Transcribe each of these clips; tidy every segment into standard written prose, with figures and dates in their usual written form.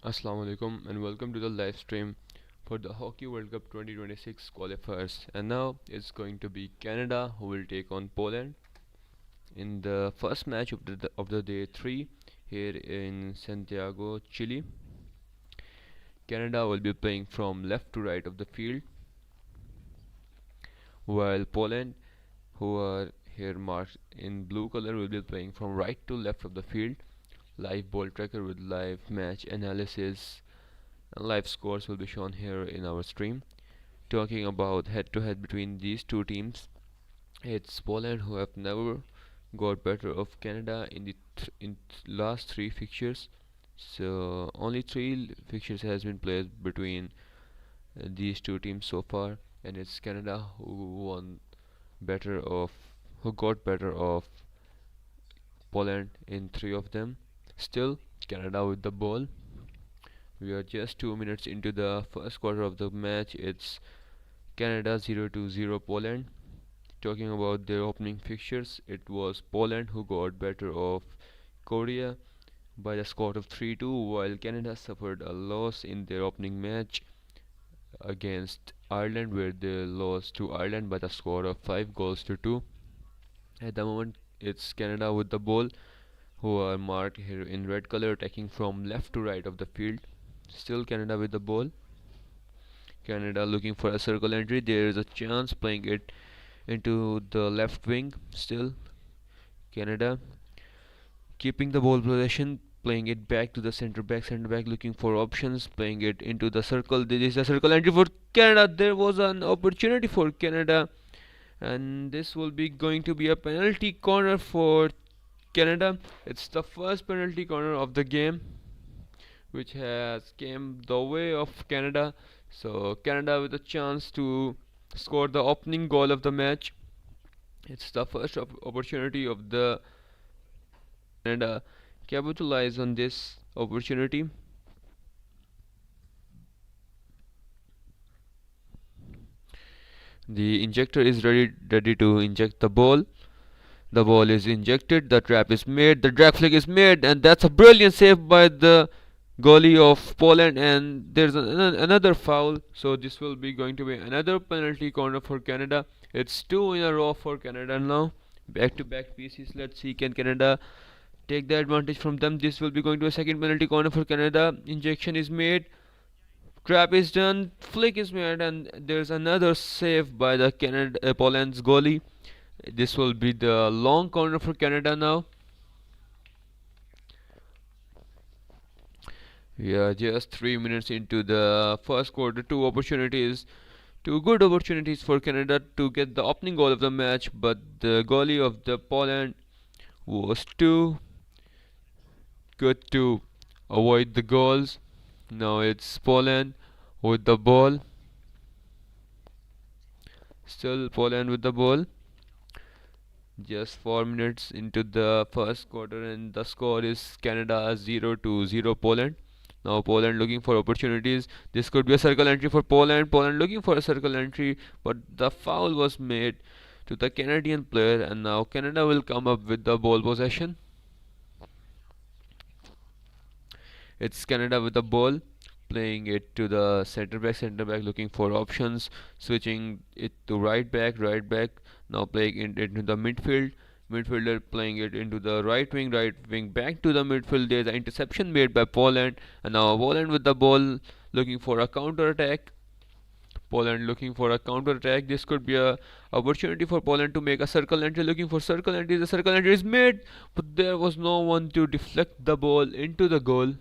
Assalamu alaikum and welcome to the live stream for the Hockey World Cup 2026 qualifiers. And now it's going to be Canada who will take on Poland in the first match of the day 3 here in Santiago, Chile. Canada will be playing from left to right of the field, while Poland, who are here marked in blue color, will be playing from right to left of the field. Live ball tracker with live match analysis and live scores will be shown here in our stream. Talking about head to head between these two teams, it's Poland who have never got better of Canada in the last three fixtures. So only three fixtures has been played between these two teams so far, and it's Canada better of who got better of Poland in three of them. Still, Canada with the ball. We are just 2 minutes into the first quarter of the match. It's Canada 0-0 Poland. Talking about their opening fixtures, it was Poland who got better of Korea by the score of 3-2, while Canada suffered a loss in their opening match against Ireland, where they lost to Ireland by the score of 5-2. At the moment, it's Canada with the ball, who are marked here in red color, attacking from left to right of the field. Still Canada with the ball. Canada looking for a circle entry. There is a chance playing it into the left wing. Still Canada keeping the ball possession, playing it back to the center back looking for options, playing it into the circle. This is a circle entry for Canada. There was an opportunity for Canada, and this will be going to be a penalty corner for Canada. It's the first penalty corner of the game which has came the way of Canada. So Canada with a chance to score the opening goal of the match. It's the first opportunity of the Canada capitalize on this opportunity. The injector is ready to inject the ball. The ball is injected, the trap is made, the drag flick is made, and that's a brilliant save by the goalie of Poland, and there's another foul, so this will be going to be another penalty corner for Canada. It's two in a row for Canada now, back to back pieces. Let's see, can Canada take the advantage from them? This will be going to a second penalty corner for Canada. Injection is made, trap is done, flick is made, and there's another save by the Poland's goalie. This will be the long corner for Canada now. We are just 3 minutes into the first quarter. Two good opportunities for Canada to get the opening goal of the match, but the goalie of the Poland was too good to avoid the goals. Now it's Poland with the ball. Still Poland with the ball. Just 4 minutes into the first quarter, and the score is Canada 0-0 Poland. Now Poland looking for opportunities. This could be a circle entry for Poland. Poland looking for a circle entry, but the foul was made to the Canadian player, and now Canada will come up with the ball possession. It's Canada with the ball, playing it to the center back looking for options, switching it to right back. Now playing it into the midfielder playing it into the right wing back to the midfield. There's an interception made by Poland, and now Poland with the ball looking for a counter attack. This could be a opportunity for Poland to make a circle entry, looking for circle entry. The circle entry is made, but there was no one to deflect the ball into the goal.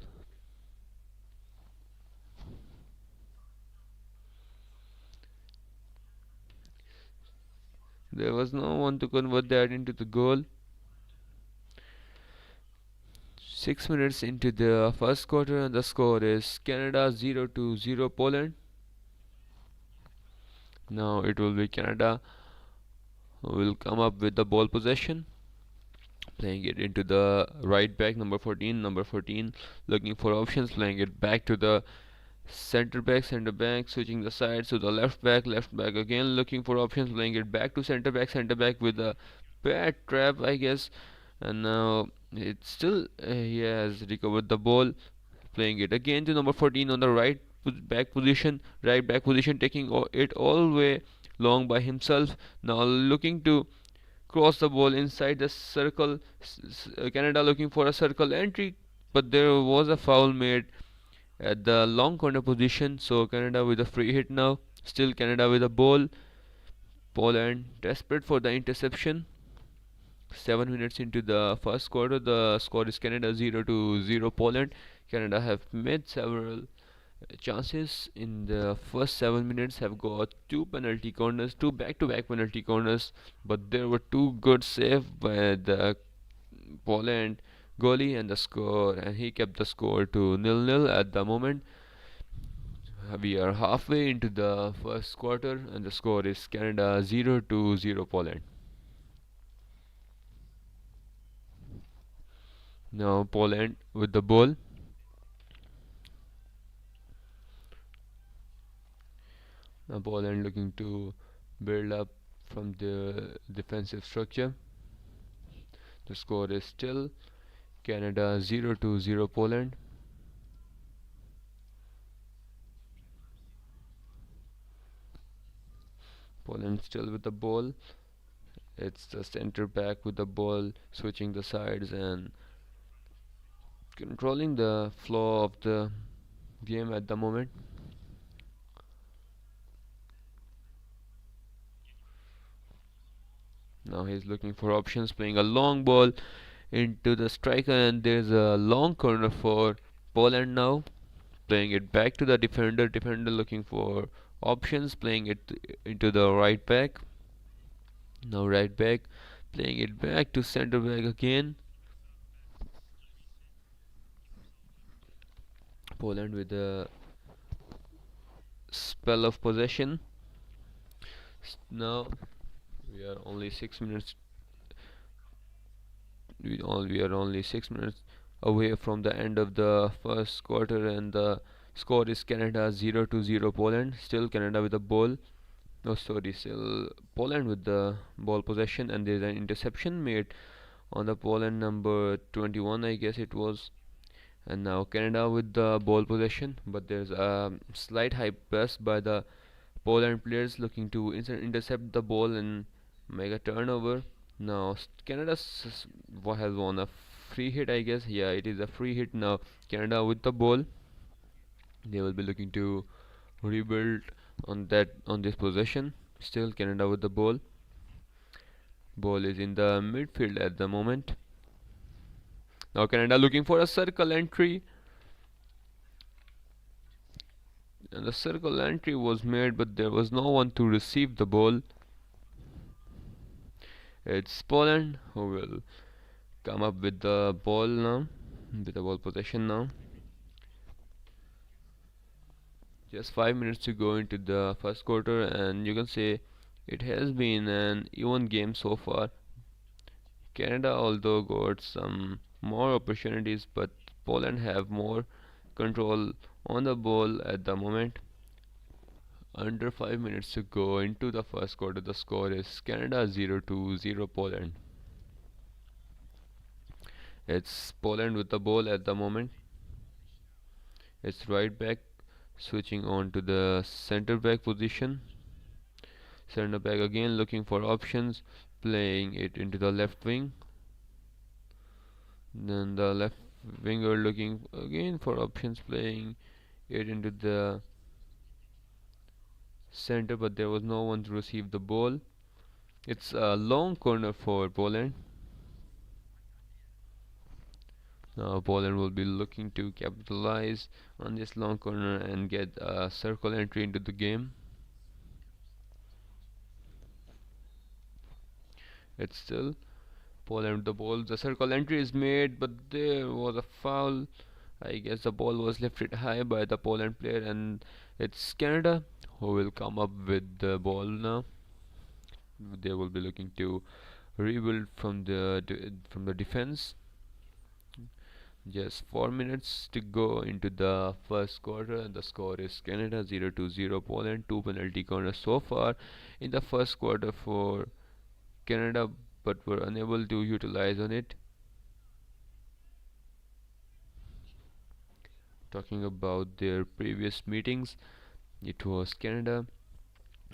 There was no one to convert that into the goal. 6 minutes into the first quarter, and the score is Canada 0-0 Poland. Now it will be Canada who will come up with the ball possession, playing it into the right back, number 14, looking for options, playing it back to the center back, switching the sides to the left back again, looking for options, playing it back to center back with a bad trap, I guess. And now it's still he has recovered the ball, playing it again to number 14 on the right back position, taking it all the way long by himself. Now looking to cross the ball inside the circle. Canada looking for a circle entry, but there was a foul made at the long corner position. So Canada with a free hit now. Still Canada with a ball. Poland desperate for the interception. 7 minutes into the first quarter, the score is Canada 0-0 Poland. Canada have made several chances in the first 7 minutes, have got two back-to-back penalty corners, but there were two good saves by the Poland goalie and he kept the score to nil-nil at the moment. We are halfway into the first quarter and the score is Canada 0-0 Poland. Now Poland with the ball. Now Poland looking to build up from the defensive structure. The score is still Canada 0-0 Poland. Poland still with the ball. It's the center back with the ball, switching the sides and controlling the flow of the game at the moment. Now he's looking for options, playing a long ball into the striker, and there's a long corner for Poland now. Playing it back to the defender. Defender looking for options, playing it into the right back. Now right back, playing it back to center back again. Poland with a spell of possession. Now we are only 6 minutes. We are only 6 minutes away from the end of the first quarter, and the score is Canada 0-0 Poland. Still Canada with the ball. No, sorry, still Poland with the ball possession, and there's an interception made on the Poland number 21, I guess it was. And now Canada with the ball possession, but there's a slight high press by the Poland players looking to intercept the ball and make a turnover. Now Canada has won a free hit, I guess. Yeah, it is a free hit now. Canada with the ball. They will be looking to rebuild on this possession. Still Canada with the ball. Ball is in the midfield at the moment. Now Canada looking for a circle entry. And the circle entry was made, but there was no one to receive the ball. It's Poland who will come up with the ball now, with the ball possession now. Just 5 minutes to go into the first quarter, and you can say it has been an even game so far. Canada although got some more opportunities, but Poland have more control on the ball at the moment. Under 5 minutes to go into the first quarter, the score is Canada 0-0 Poland. It's Poland with the ball at the moment. It's right back switching on to the center back position. Center back again looking for options, playing it into the left wing. Then the left winger looking again for options, playing it into the center, but there was no one to receive the ball. It's a long corner for Poland. Now Poland will be looking to capitalize on this long corner and get a circle entry into the game. It's still Poland with the ball. The circle entry is made, but there was a foul. I guess the ball was lifted high by the Poland player, and it's Canada who will come up with the ball now. They will be looking to rebuild from the defense. Just 4 minutes to go into the first quarter, and the score is Canada 0-0 Poland. Two penalty corners so far in the first quarter for Canada, but were unable to utilize on it. Talking about their previous meetings, it was Canada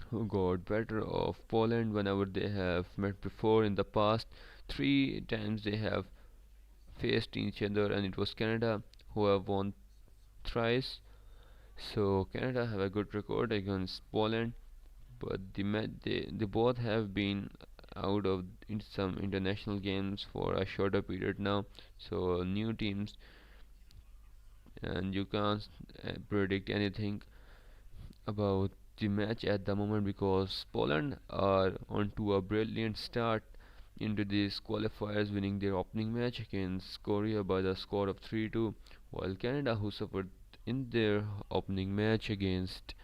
who got better of Poland whenever they have met before in the past. Three times they have faced each other, and it was Canada who have won thrice. So Canada have a good record against Poland, but they both have been out of in some international games for a shorter period now. So new teams, and you can't predict anything about the match at the moment because Poland are onto a brilliant start into these qualifiers, winning their opening match against Korea by the score of 3-2, while Canada, who suffered in their opening match against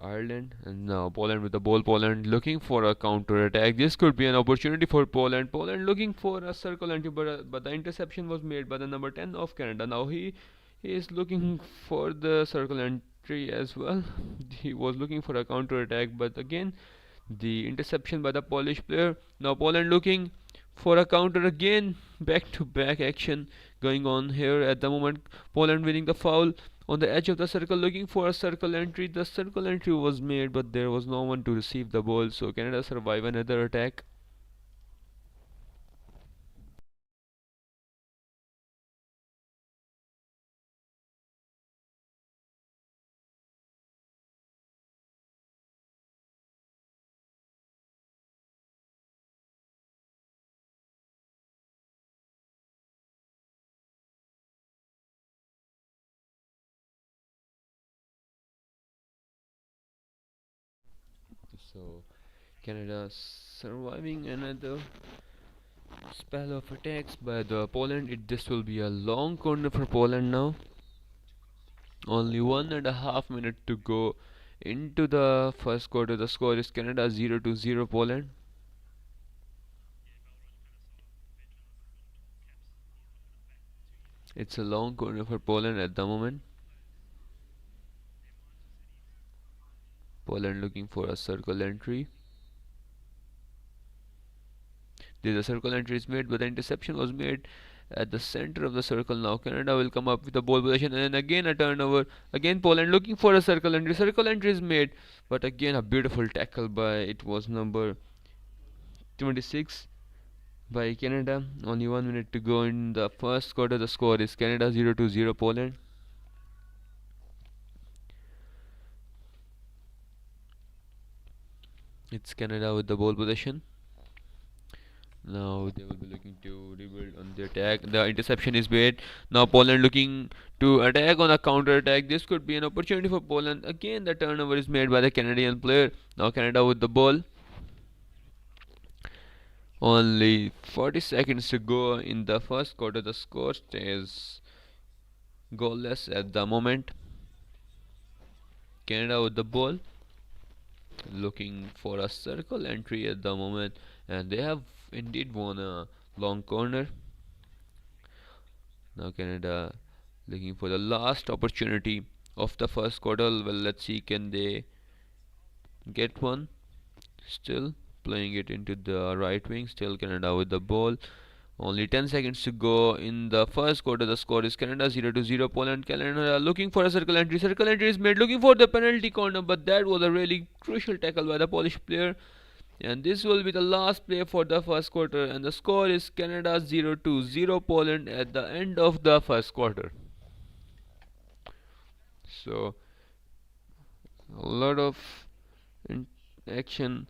Ireland, and now Poland with the ball. Poland looking for a counter attack. This could be an opportunity for Poland. Poland looking for a circle entry, but the interception was made by the number 10 of Canada. Now he is looking for the circle entry as well. He was looking for a counter attack, but again the interception by the Polish player. Now Poland looking for a counter again. Back to back action going on here at the moment. Poland winning the foul on the edge of the circle, looking for a circle entry. The circle entry was made, but there was no one to receive the ball, so Canada survive another attack. So Canada surviving another spell of attacks by the Poland. This will be a long corner for Poland now. Only 1.5 minutes to go into the first quarter. The score is Canada 0-0 Poland. It's a long corner for Poland at the moment. Poland looking for a circle entry. There's a circle entry is made, but the interception was made at the center of the circle. Now Canada will come up with a ball possession, and then again a turnover. Again Poland looking for a circle entry. Circle entry is made, but again a beautiful tackle by, it was number 26 by Canada. Only 1 minute to go in the first quarter. The score is Canada 0-0 Poland. It's Canada with the ball possession. Now they will be looking to rebuild on the attack. The interception is made. Now Poland looking to attack on a counter attack. This could be an opportunity for Poland. Again the turnover is made by the Canadian player. Now Canada with the ball. Only 40 seconds to go in the first quarter. The score stays goalless at the moment. Canada with the ball, looking for a circle entry at the moment, and they have indeed won a long corner. Now Canada looking for the last opportunity of the first quarter. Well, let's see, can they get one? Still playing it into the right wing. Still Canada with the ball. Only 10 seconds to go in the first quarter. The score is Canada 0-0 Poland. Canada looking for a circle entry. Circle entry is made, looking for the penalty corner, but that was a really crucial tackle by the Polish player. And this will be the last play for the first quarter, and the score is Canada 0-0 Poland at the end of the first quarter. So a lot of action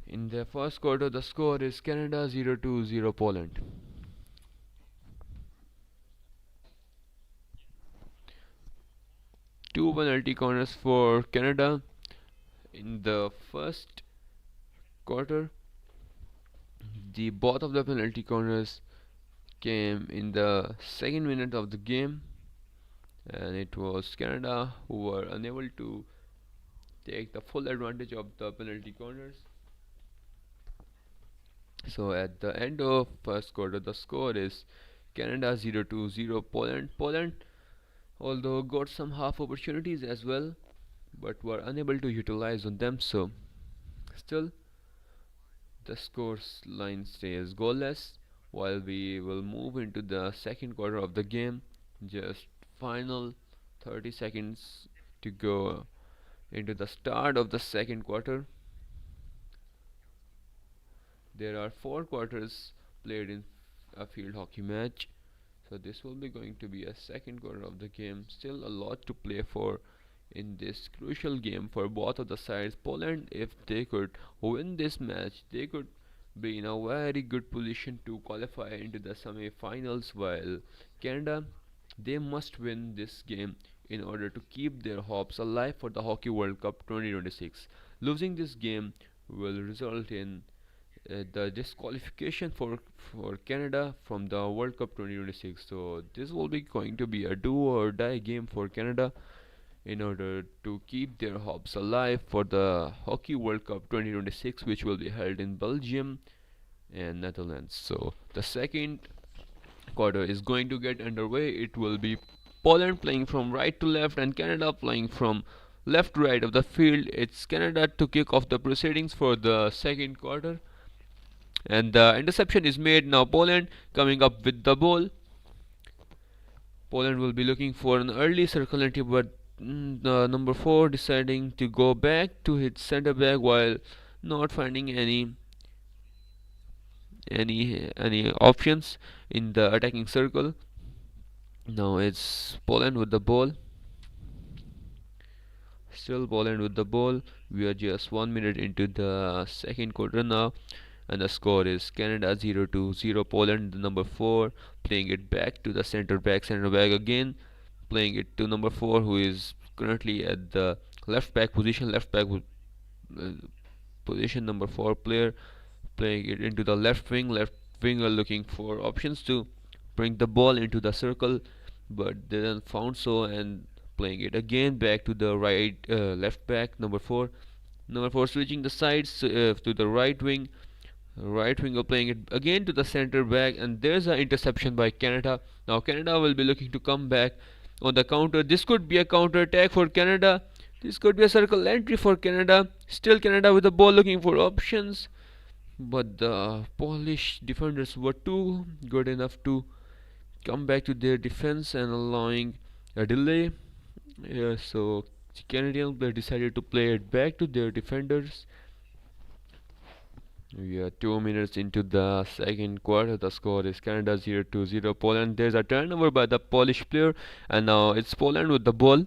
in the first quarter. The score is Canada 0-0 Poland. Two penalty corners for Canada in the first quarter. The both of the penalty corners came in the second minute of the game, and it was Canada who were unable to take the full advantage of the penalty corners. So at the end of first quarter, the score is Canada 0-0 Poland. Poland, although got some half opportunities as well, but were unable to utilize on them. So still the scores line stays goalless while we will move into the second quarter of the game. Just final 30 seconds to go into the start of the second quarter. There are 4 quarters played in a field hockey match, so this will be going to be a second quarter of the game. Still a lot to play for in this crucial game for both of the sides. Poland, if they could win this match, they could be in a very good position to qualify into the semi-finals, while Canada, they must win this game in order to keep their hopes alive for the Hockey World Cup 2026. Losing this game will result in the disqualification for Canada from the World Cup 2026. So this will be going to be a do or die game for Canada in order to keep their hopes alive for the Hockey World Cup 2026, which will be held in Belgium and Netherlands. So the second quarter is going to get underway. It will be Poland playing from right to left and Canada playing from left to right of the field. It's Canada to kick off the proceedings for the second quarter, and the interception is made. Now Poland coming up with the ball. Poland will be looking for an early circle entry, but the number 4 deciding to go back to his center back while not finding any options in the attacking circle. Now it's Poland with the ball. Still Poland with the ball. We are just 1 minute into the second quarter now, and the score is Canada 0-0. Poland, the number 4, playing it back to the center back again, playing it to number 4, who is currently at the left back position. Uh, position number 4 player, playing it into the left wing. Left winger looking for options to bring the ball into the circle, but didn't found so, and playing it again back to the right left back number 4. Number 4 switching the sides to the right wing. Right winger playing it again to the center back, and there's an interception by Canada. Now Canada will be looking to come back on the counter. This could be a counter attack for Canada. This could be a circle entry for Canada. Still Canada with the ball looking for options, but the Polish defenders were too good enough to come back to their defense and allowing a delay. So the Canadians decided to play it back to their defenders. We are 2 minutes into the second quarter. The score is Canada 0-0 Poland. There's a turnover by the Polish player, and now it's Poland with the ball.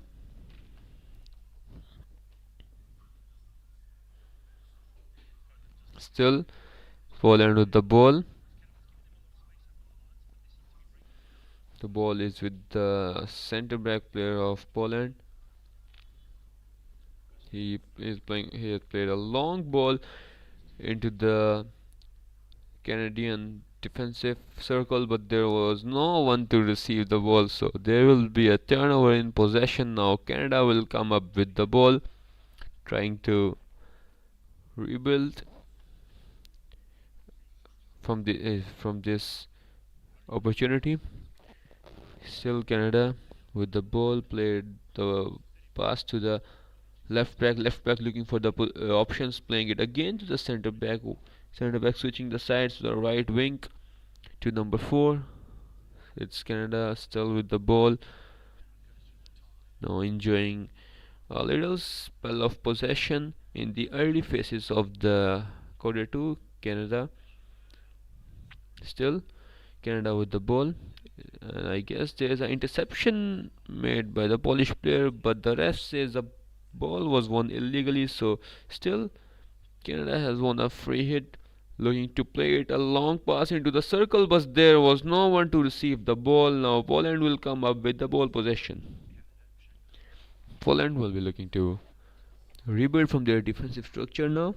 Still Poland with the ball. The ball is with the center back player of Poland. He has played a long ball into the Canadian defensive circle, but there was no one to receive the ball, so there will be a turnover in possession. Now Canada will come up with the ball, trying to rebuild from this opportunity. Still Canada with the ball, played the pass to the left back looking for the options, playing it again to the center back switching the sides to the right wing to number 4. It's Canada still with the ball, now enjoying a little spell of possession in the early phases of the quarter 2. Still Canada with the ball, and I guess there's an interception made by the Polish player, but the ref says the ball was won illegally. So still Canada has won a free hit, looking to play it a long pass into the circle, but there was no one to receive the ball. Now Poland will come up with the ball possession. Poland will be looking to rebuild from their defensive structure now.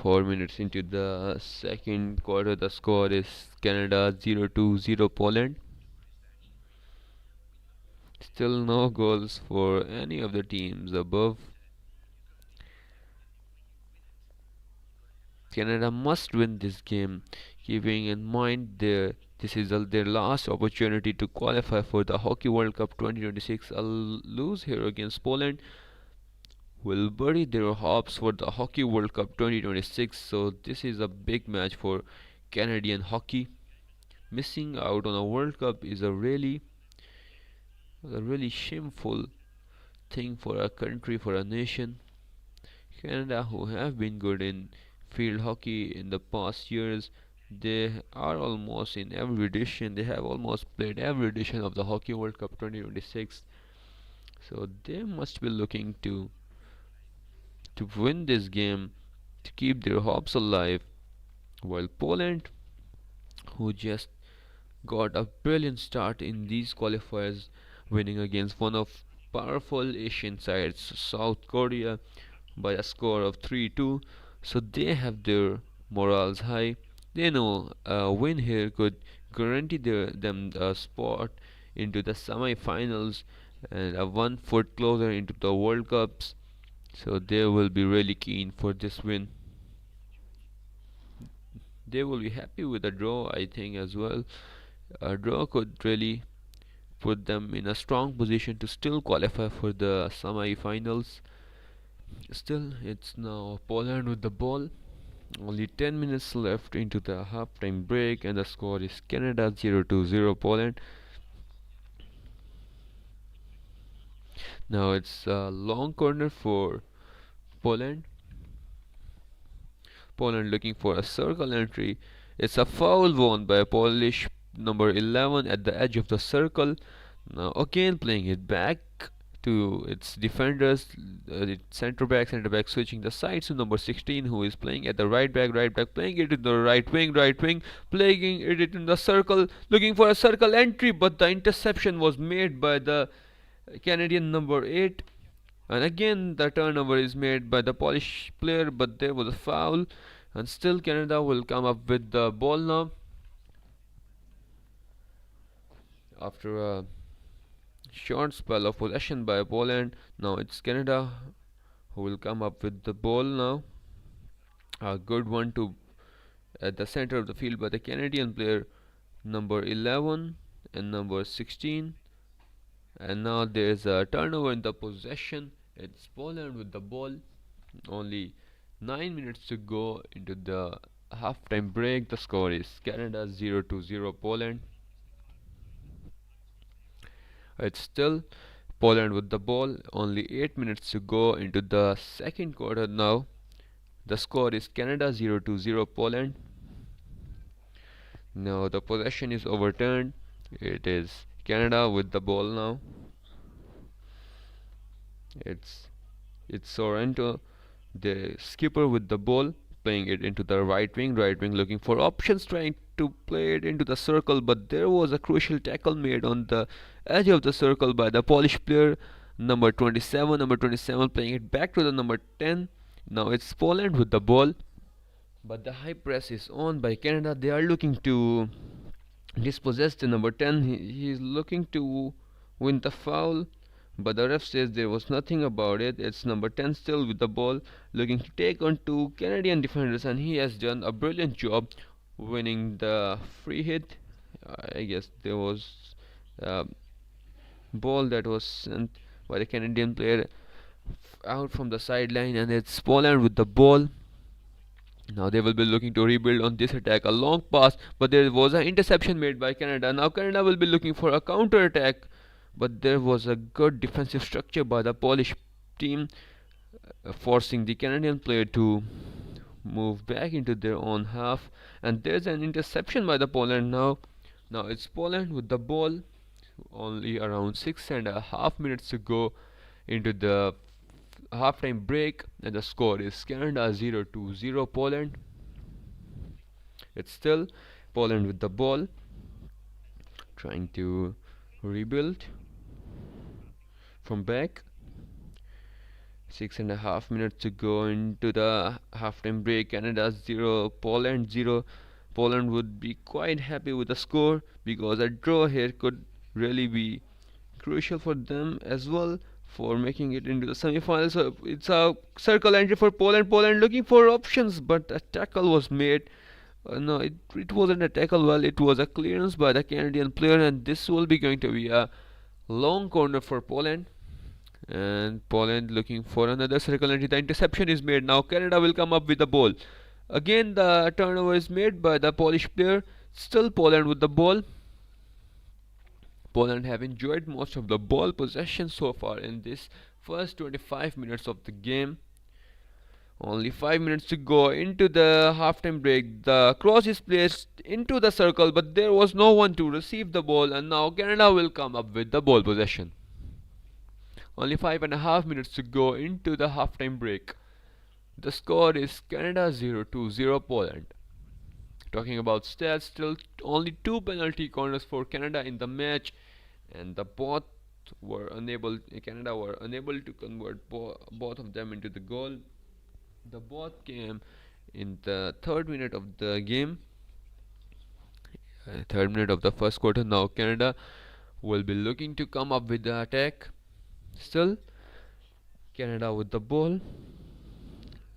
4 minutes into the second quarter, the score is Canada 0-0 Poland. Still no goals for any of the teams above. Canada must win this game, keeping in mind this is their last opportunity to qualify for the Hockey World Cup 2026. A lose here against Poland will bury their hopes for the Hockey World Cup 2026. So this is a big match for Canadian hockey. Missing out on a World Cup is a really shameful thing for a country, for a nation. Canada, who have been good in field hockey in the past years, they are almost in every edition. They have almost played every edition of the Hockey World Cup 2026. So they must be looking to win this game to keep their hopes alive. While Poland, who just got a brilliant start in these qualifiers, winning against one of powerful Asian sides, South Korea, by a score of 3-2. So they have their morals high. They know a win here could guarantee them a spot into the semi-finals and a 1 foot closer into the World Cups. So they will be really keen for this win. They will be happy with a draw, I think, as well. A draw could really put them in a strong position to still qualify for the semi-finals. Still, it's now Poland with the ball. Only 10 minutes left into the halftime break, and the score is Canada 0-0 Poland. Now it's a long corner for Poland. Poland looking for a circle entry. It's a foul won by Polish number 11 at the edge of the circle. Now again playing it back to its defenders, the center back switching the sides to number 16, who is playing at the right back, playing it in the right wing, playing it in the circle, looking for a circle entry, but the interception was made by the Canadian number 8. And again the turnover is made by the Polish player, but there was a foul, and still Canada will come up with the ball now after a short spell of possession by Poland. Now it's Canada who will come up with the ball now. A good one to at the center of the field by the Canadian player number 11 and number 16. And now there's a turnover in the possession. It's Poland with the ball. Only 9 minutes to go into the halftime break. The score is Canada 0-0 Poland. It's still Poland with the ball. Only 8 minutes to go into the second quarter now. The score is Canada 0-0 Poland. Now the possession is overturned. It is Canada with the ball now. It's Sorrento, the skipper, with the ball, playing it into the right wing, looking for options, trying to play it into the circle, but there was a crucial tackle made on the edge of the circle by the Polish player number 27. Number 27 playing it back to the number 10. Now it's Poland with the ball, but the high press is on by Canada. They are looking to dispossess the number 10. He is looking to win the foul, but the ref says there was nothing about it. It's number 10 still with the ball, looking to take on two Canadian defenders, and he has done a brilliant job winning the free hit. I guess there was a ball that was sent by the Canadian player out from the sideline, and it's Poland with the ball. Now they will be looking to rebuild on this attack. A long pass, but there was an interception made by Canada. Now Canada will be looking for a counter attack, but there was a good defensive structure by the Polish team, forcing the Canadian player to move back into their own half. And there's an interception by the Poland now. Now it's Poland with the ball. Only around 6.5 minutes to go into the halftime break, and the score is Canada 0-0 Poland. It's still Poland with the ball, trying to rebuild from back. 6.5 minutes to go into the halftime break. Canada 0, Poland 0. Poland would be quite happy with the score, because a draw here could really be crucial for them as well for making it into the semi-finals. So it's a circle entry for Poland. Poland looking for options, but a tackle was made. No, it wasn't a tackle. Well, it was a clearance by the Canadian player, and this will be going to be a long corner for Poland. And Poland looking for another circle entry. The interception is made. Now Canada will come up with the ball. Again the turnover is made by the Polish player. Still Poland with the ball. Poland have enjoyed most of the ball possession so far in this first 25 minutes of the game. Only 5 minutes to go into the halftime break. The cross is placed into the circle, but there was no one to receive the ball, and now Canada will come up with the ball possession. Only 5.5 minutes to go into the halftime break. The score is Canada 0-0 Poland. Talking about stats, still only 2 penalty corners for Canada in the match, and the both were unable. Canada were unable to convert both of them into the goal. The both came in the third minute of the game, third minute of the first quarter. Now Canada will be looking to come up with the attack. Still, Canada with the ball,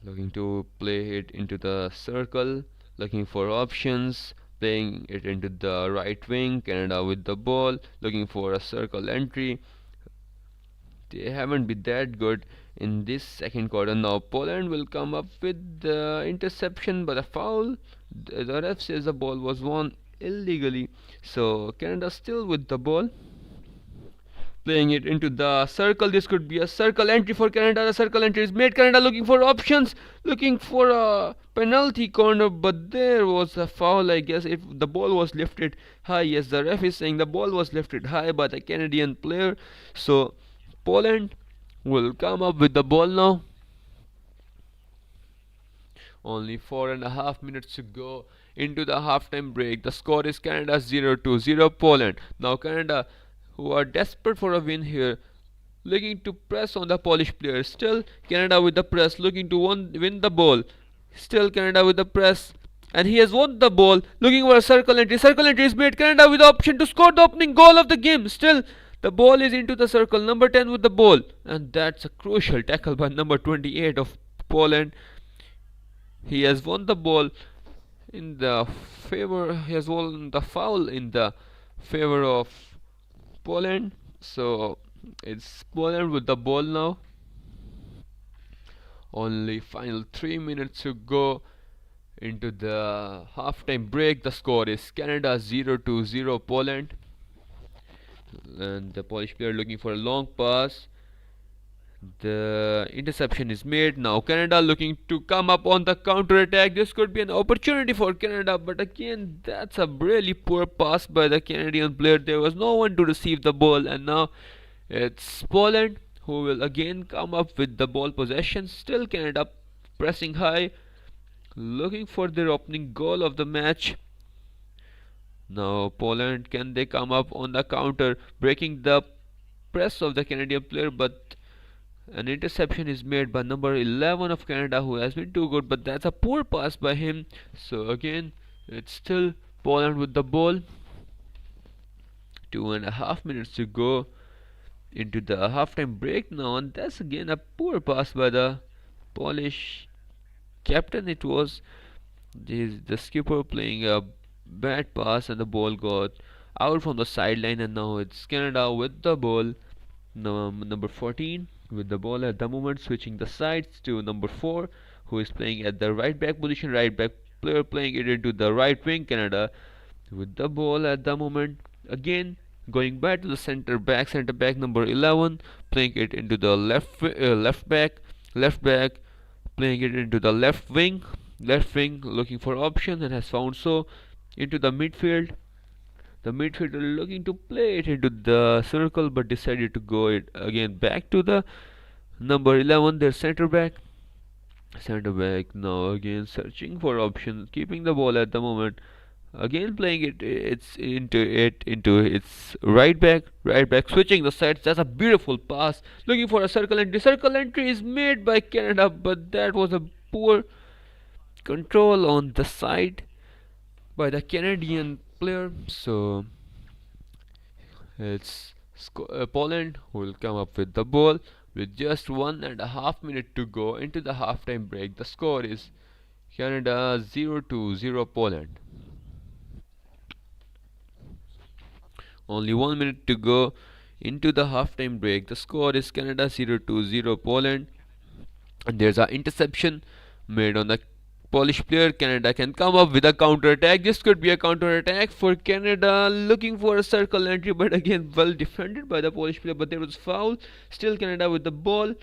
looking to play it into the circle, looking for options, playing it into the right wing. Canada with the ball, looking for a circle entry. They haven't been that good in this second quarter. Now Poland will come up with the interception but a foul. The ref says the ball was won illegally, so Canada still with the ball, playing it into the circle. This could be a circle entry for Canada. The circle entry is made. Canada looking for options, looking for a penalty corner, but there was a foul, I guess. If the ball was lifted high, yes, the ref is saying the ball was lifted high by the Canadian player. So Poland will come up with the ball now. Only 4.5 minutes to go into the halftime break. The score is Canada 0-0 Poland. Now Canada, who are desperate for a win here, looking to press on the Polish players. Still Canada with the press, looking to win the ball. Still Canada with the press, and he has won the ball, looking for a circle entry. Circle entry is made. Canada with the option to score the opening goal of the game. Still the ball is into the circle. Number 10 with the ball, and that's a crucial tackle by number 28 of Poland. He has won the ball in the favor. He has won the foul in the favor of Poland. So it's Poland with the ball now. Only final 3 minutes to go into the halftime break. The score is Canada 0-0 Poland. And the Polish player looking for a long pass. The interception is made. Now Canada looking to come up on the counter attack. This could be an opportunity for Canada, but again that's a really poor pass by the Canadian player. There was no one to receive the ball, and now it's Poland who will again come up with the ball possession. Still Canada pressing high, looking for their opening goal of the match. Now Poland, can they come up on the counter, breaking the press of the Canadian player? But an interception is made by number 11 of Canada, who has been too good, but that's a poor pass by him. So again it's still Poland with the ball. 2.5 minutes to go into the halftime break now, and that's again a poor pass by the Polish captain. It was the skipper playing a bad pass, and the ball got out from the sideline, and now it's Canada with the ball. Number 14 with the ball at the moment, switching the sides to number 4, who is playing at the right back position. Right back player playing it into the right wing. Canada with the ball at the moment. Again going back to the center back. Center back number 11 playing it into the left back playing it into the left wing. Left wing looking for option and has found so into the midfield. The midfielder looking to play it into the circle, but decided to go it again back to the number 11, their center back. Center back now again searching for options, keeping the ball at the moment. Again playing into its right back. Right back switching the sides. That's a beautiful pass. Looking for a circle entry. Circle entry is made by Canada, but that was a poor control on the side by the Canadian player. So it's Poland who will come up with the ball with just 1.5 minutes to go into the halftime break. The score is Canada 0-0 Poland. Only 1 minute to go Into the halftime break, the score is Canada 0-0 Poland, and there's an interception made on the Polish player. Canada can come up with a counter attack. This could be a counter attack for Canada, looking for a circle entry, but again well defended by the Polish player. But there was foul. Still Canada with the ball.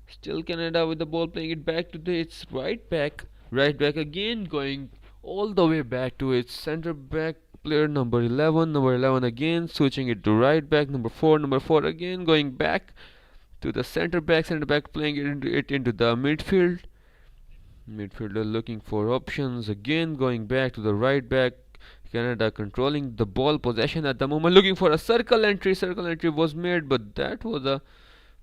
Still Canada with the ball, playing it back to its right back. Right back again, going all the way back to its center back player number 11. Number 11 again, switching it to right back. Number 4. Number 4 again, going back to the center back. Center back playing it into the midfield. Midfielder looking for options, again going back to the right back. Canada controlling the ball possession at the moment, looking for a circle entry. Circle entry was made, but that was a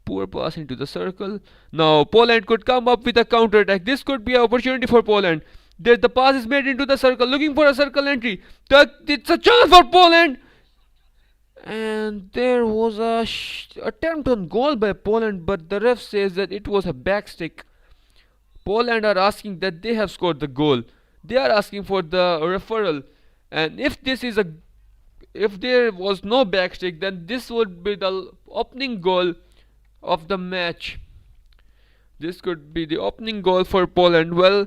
poor pass into the circle. Now Poland could come up with a counter attack. This could be an opportunity for Poland. There, the pass is made into the circle, looking for a circle entry. It's a chance for Poland. And there was a attempt on goal by Poland, but the ref says that it was a backstick. Poland are asking that they have scored the goal. They are asking for the referral, and if there was no backstick, then this would be the opening goal of the match. This could be the opening goal for Poland. Well,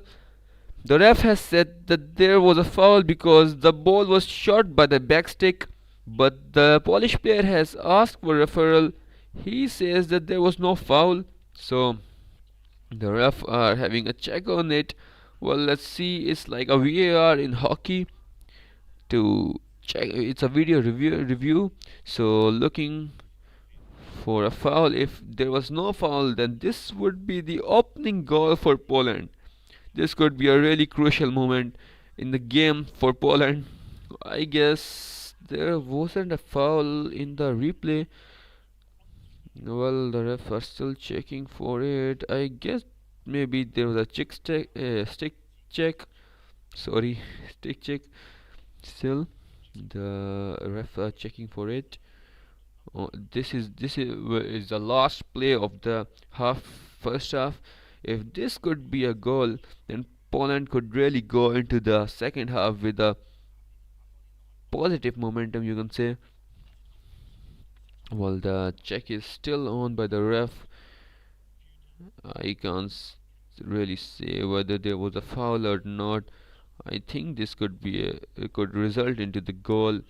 the ref has said that there was a foul because the ball was shot by the backstick, but the Polish player has asked for referral. He says that there was no foul, so the ref are having a check on it. Well, let's see. It's like a VAR in hockey to check. It's a video review. So looking for a foul. If there was no foul, then this would be the opening goal for Poland. This could be a really crucial moment in the game for Poland. I guess there wasn't a foul in the replay. Well, the refs are still checking for it. I guess maybe there was a stick check. Sorry, stick check. Still, the refs are checking for it. Oh, this is the last play of the first half. If this could be a goal, then Poland could really go into the second half with a positive momentum, you can say. Well, the check is still on by the ref. I can't really say whether there was a foul or not. I think this could be it could result into the goal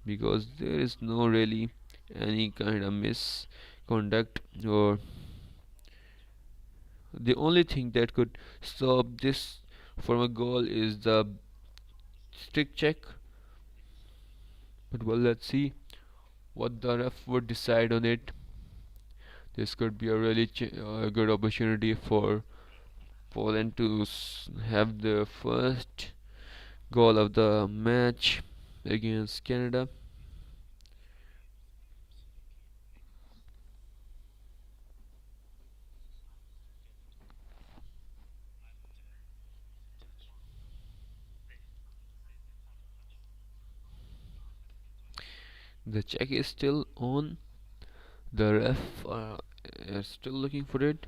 because there is no really any kind of misconduct, or the only thing that could stop this from a goal is the stick check. But well, let's see what the ref would decide on it. This could be a really good opportunity for Poland to have the first goal of the match against Canada. The check is still on. The ref is still looking for it.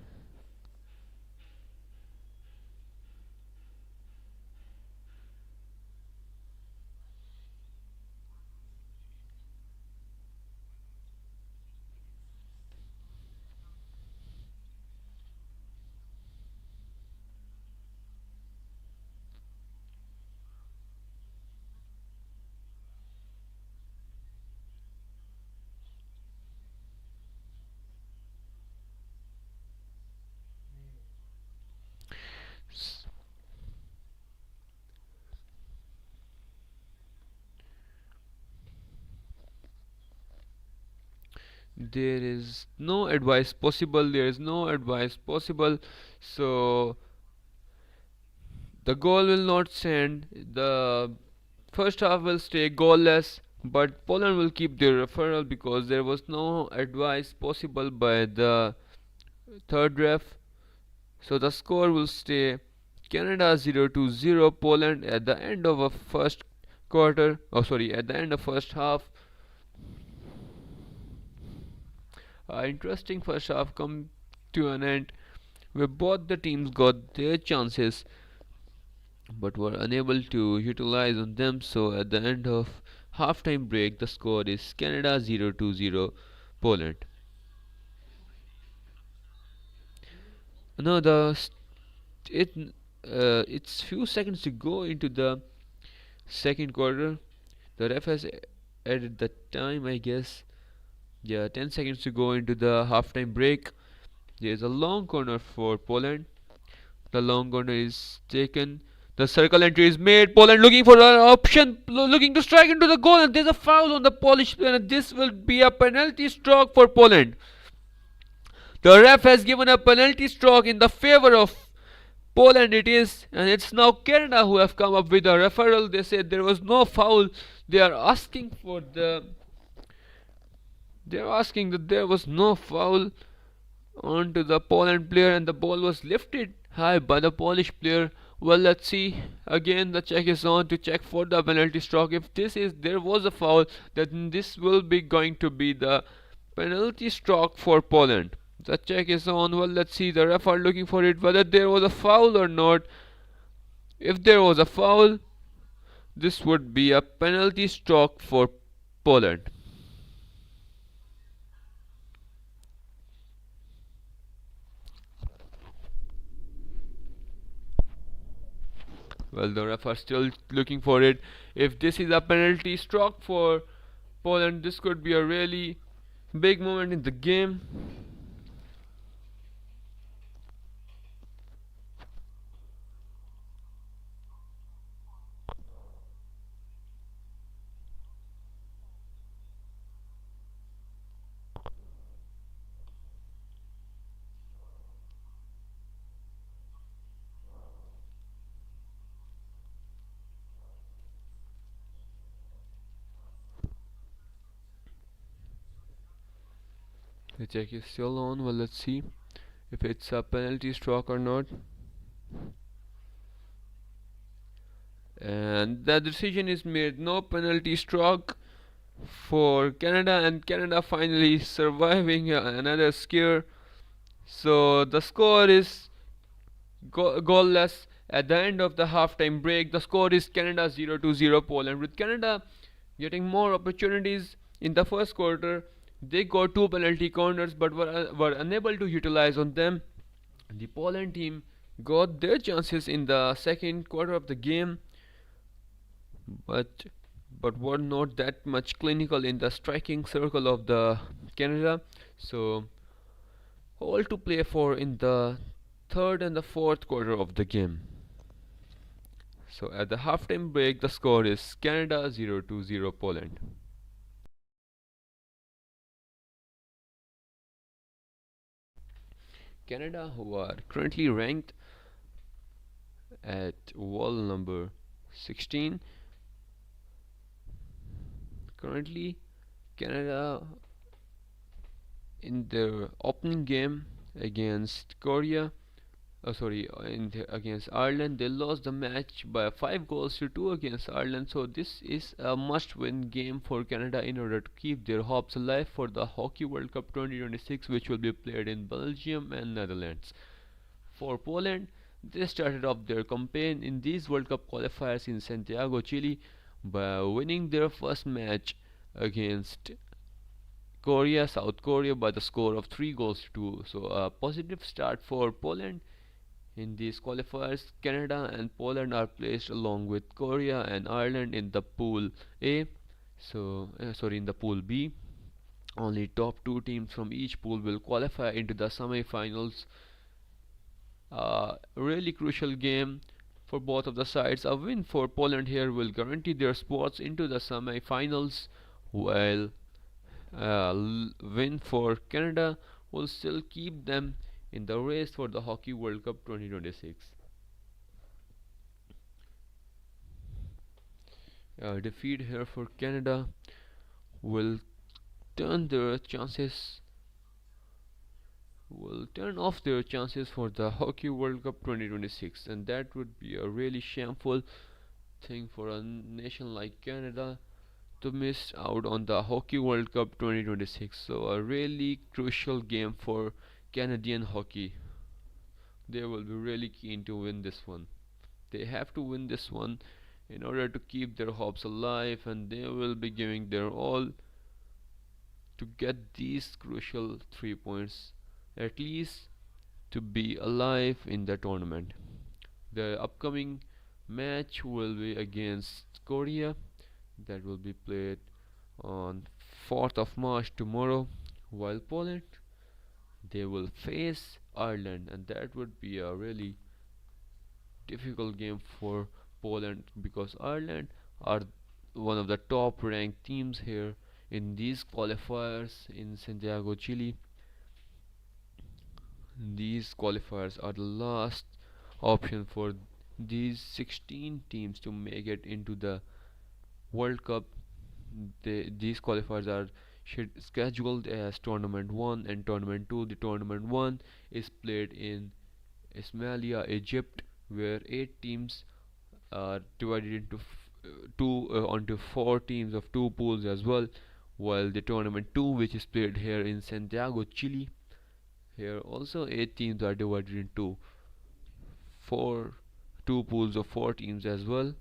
There is no advice possible. There is no advice possible. So the goal will not stand. The first half will stay goalless, but Poland will keep their referral because there was no advice possible by the third ref. So the score will stay Canada 0-0 Poland at the end of a first quarter. Oh, sorry, at the end of first half. Interesting first half come to an end where both the teams got their chances but were unable to utilize on them. So at the end of halftime break, the score is Canada 0-0 Poland. No, it it's few seconds to go into the second quarter. The ref has added the time, I guess. Yeah, 10 seconds to go into the halftime break. There's a long corner for Poland. The long corner is taken. The circle entry is made. Poland looking for an option, looking to strike into the goal, and there's a foul on the Polish player. And this will be a penalty stroke for Poland. The ref has given a penalty stroke in the favor of Poland. It is, and it's now Canada who have come up with a referral. They said there was no foul. They are asking for the. They are asking that there was no foul onto the Poland player, and the ball was lifted high by the Polish player. Well, let's see. Again, the check is on to check for the penalty stroke. If this is there was a foul, then this will be going to be the penalty stroke for Poland. The check is on. Well, let's see. The ref are looking for it whether there was a foul or not. If there was a foul, this would be a penalty stroke for Poland. Well, the ref are still looking for it. If this is a penalty stroke for Poland, this could be a really big moment in the game. The check is still on. Well, let's see if it's a penalty stroke or not. And the decision is made, no penalty stroke for Canada, and Canada finally surviving another scare. So the score is goalless at the end of the halftime break. The score is Canada 0-0 Poland, with Canada getting more opportunities in the first quarter. They got two penalty corners but were unable to utilize on them. The Poland team got their chances in the second quarter of the game, but were not that much clinical in the striking circle of the Canada. So all to play for in the third and the fourth quarter of the game. So at the halftime break, the score is Canada 0-0 Poland. Canada, who are currently ranked at wall number 16. Currently, Canada in their opening game against Korea, against Ireland, they lost the match by 5 goals to 2 against Ireland. So this is a must-win game for Canada in order to keep their hopes alive for the Hockey World Cup 2026, which will be played in Belgium and Netherlands. For Poland, they started off their campaign in these World Cup qualifiers in Santiago, Chile, by winning their first match against South Korea, by the score of 3 goals to 2. So a positive start for Poland. In these qualifiers, Canada and Poland are placed along with Korea and Ireland in the pool A. In the pool B. Only top two teams from each pool will qualify into the semi-finals. Really crucial game for both of the sides. A win for Poland here will guarantee their spots into the semi-finals, while win for Canada will still keep them in the race for the Hockey World Cup 2026. Defeat here for Canada will turn their chances will turn off their chances for the Hockey World Cup 2026, and that would be a really shameful thing for a nation like Canada to miss out on the Hockey World Cup 2026. So a really crucial game for Canadian hockey. They will be really keen to win this one. They have to win this one in order to keep their hopes alive, and they will be giving their all to get these crucial 3 points, at least to be alive in the tournament. The upcoming match will be against Korea, that will be played on 4th of March tomorrow, while Poland, they will face Ireland, and that would be a really difficult game for Poland because Ireland are one of the top ranked teams here in these qualifiers in Santiago, Chile. These qualifiers are the last option for these 16 teams to make it into the World Cup. These qualifiers are scheduled as Tournament 1 and Tournament 2. The Tournament 1 is played in Ismailia, Egypt, where 8 teams are divided into two onto 4 teams of 2 pools as well. While the Tournament 2, which is played here in Santiago, Chile, here also 8 teams are divided into four 2 pools of 4 teams as well.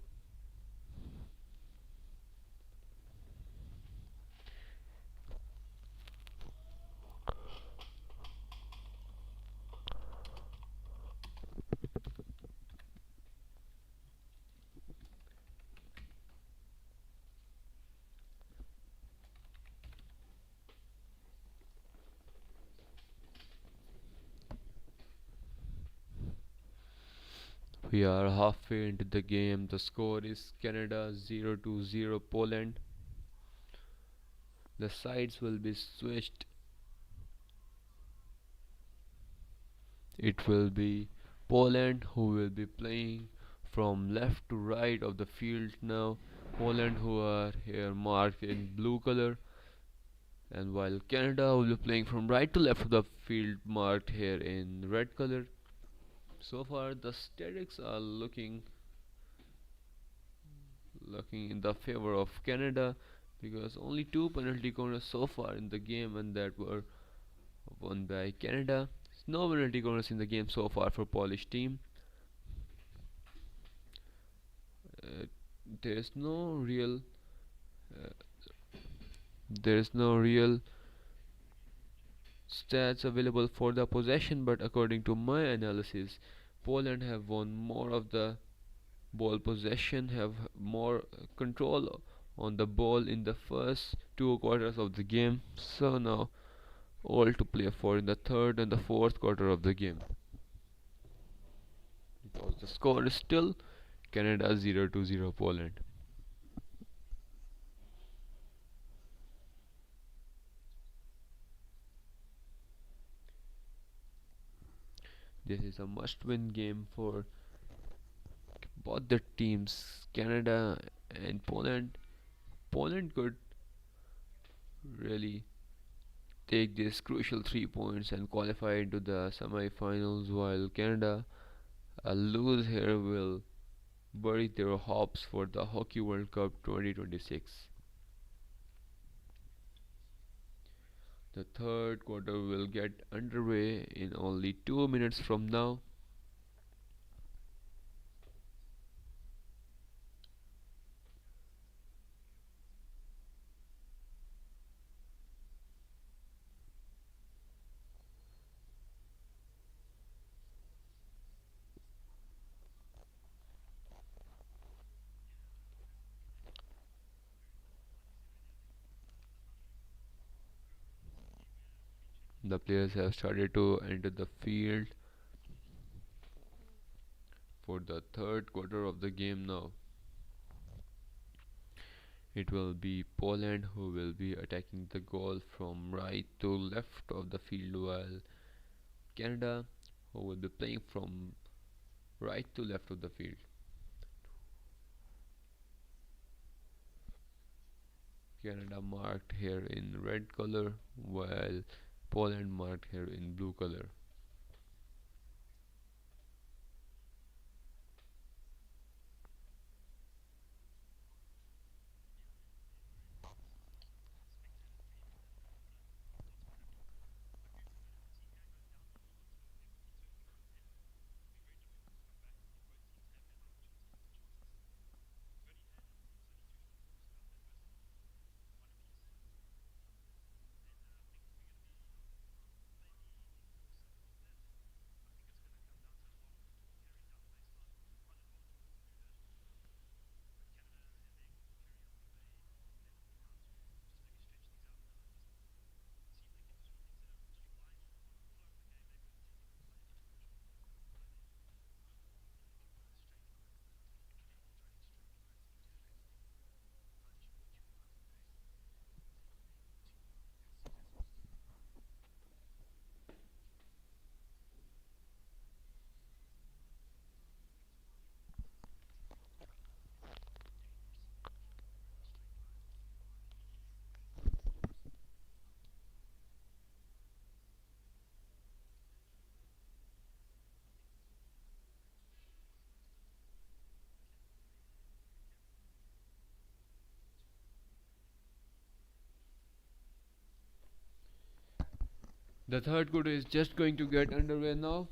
We are halfway into the game. The score is Canada 0-0 Poland. The sides will be switched. It will be Poland who will be playing from left to right of the field now. Poland who are here marked in blue color, and while Canada will be playing from right to left of the field marked here in red color. So far the statistics are looking in the favor of Canada because only 2 penalty corners so far in the game, and that were won by Canada. No penalty corners in the game so far for Polish team. Uh, there is no real uh, there is no real stats available for the possession, but according to my analysis, Poland have won more of the ball possession, have more control on the ball in the first 2 quarters of the game. So now all to play for in the third and the fourth quarter of the game, because the score is still Canada 0-0 Poland. This is a must-win game for both the teams, Canada and Poland. Poland could really take these crucial 3 points and qualify into the semi-finals, while Canada, a lose here will bury their hopes for the Hockey World Cup 2026. The third quarter will get underway in only 2 minutes from now. The players have started to enter the field for the third quarter of the game now. It will be Poland who will be attacking the goal from right to left of the field, while Canada who will be playing from right to left of the field. Canada marked here in red color, while Poland marked here in blue color. The third quarter is just going to get underway now.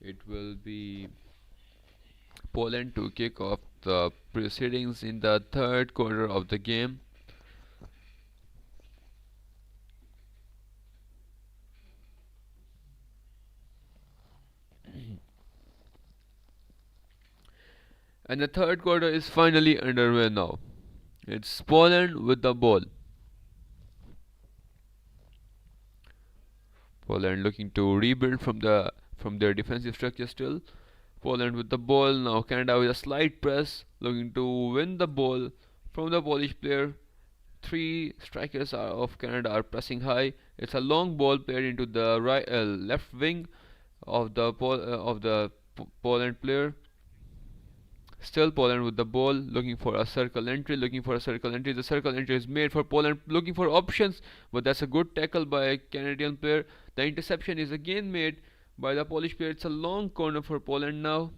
It will be Poland to kick off the proceedings in the third quarter of the game. And the third quarter is finally underway now. It's Poland with the ball. Poland looking to rebuild from their defensive structure still. Poland with the ball. Now Canada with a slight press, looking to win the ball from the Polish player. Three strikers of Canada are pressing high. It's a long ball played into the left wing of the Poland player. Still Poland with the ball, looking for a circle entry, The circle entry is made for Poland, looking for options, but that's a good tackle by a Canadian player. The interception is again made by the Polish player. It's a long corner for Poland now.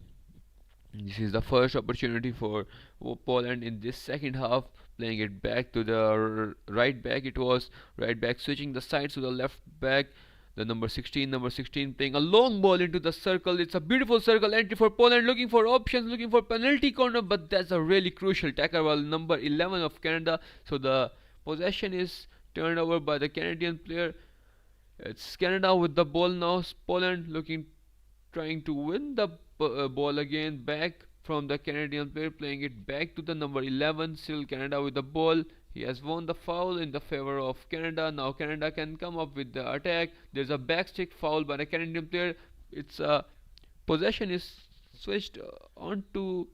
This is the first opportunity for Poland in this second half, playing it back to the right back. It was right back switching the sides to the left back. The number 16 playing a long ball into the circle. It's a beautiful circle entry for Poland, looking for options, looking for penalty corner, but that's a really crucial tackle by number 11 of Canada. So the possession is turned over by the Canadian player. It's Canada with the ball now. Poland trying to win the ball again back from the Canadian player, playing it back to the number 11. Still Canada with the ball. He has won the foul in the favor of Canada. Now Canada can come up with the attack. There's a backstick foul by the Canadian player. It's a possession is switched onto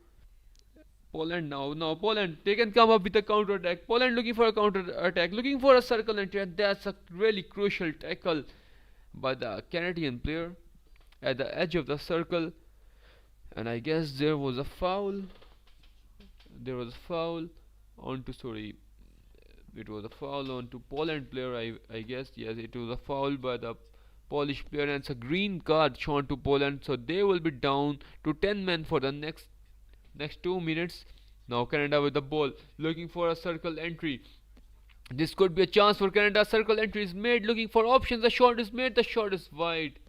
Poland now. Now Poland, they can come up with a counter attack. Poland looking for a counter attack, looking for a circle entry, and that's a really crucial tackle by the Canadian player at the edge of the circle. And I guess there was a foul. There was a foul onto sorry it was a foul on to Poland player. I guess yes, it was a foul by the Polish player, and it's a green card shown to Poland. So they will be down to 10 men for the next 2 minutes. Now Canada with the ball, looking for a circle entry. This could be a chance for Canada. Circle entry is made, looking for options. The shot is made. The shot is wide.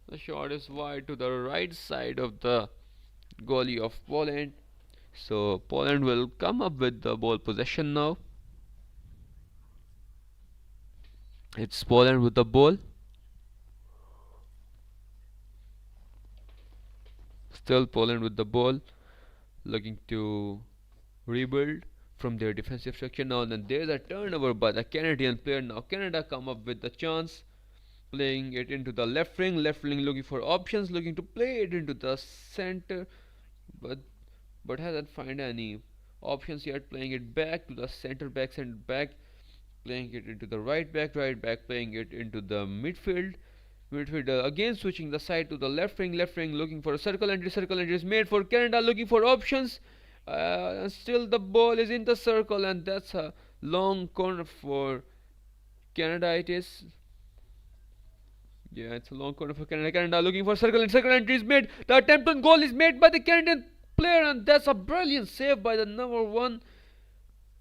The shot is wide to the right side of the goalie of Poland. So Poland will come up with the ball possession now. It's Poland with the ball. Still Poland with the ball, looking to rebuild from their defensive structure now. And then there's a turnover by the Canadian player. Now Canada come up with the chance, playing it into the left wing. Left wing looking for options, looking to play it into the center, but hasn't found any options yet. Playing it back to the center back, playing it into the right back, playing it into the midfield. Midfielder again switching the side to the left wing, looking for a circle entry. Circle entry is made for Canada, looking for options. Still the ball is in the circle, and that's a long corner for Canada. It is. Yeah, it's a long corner for Canada. Canada looking for circle, and circle entry is made. The attempt on goal is made by the Canadian player, and that's a brilliant save by the number 1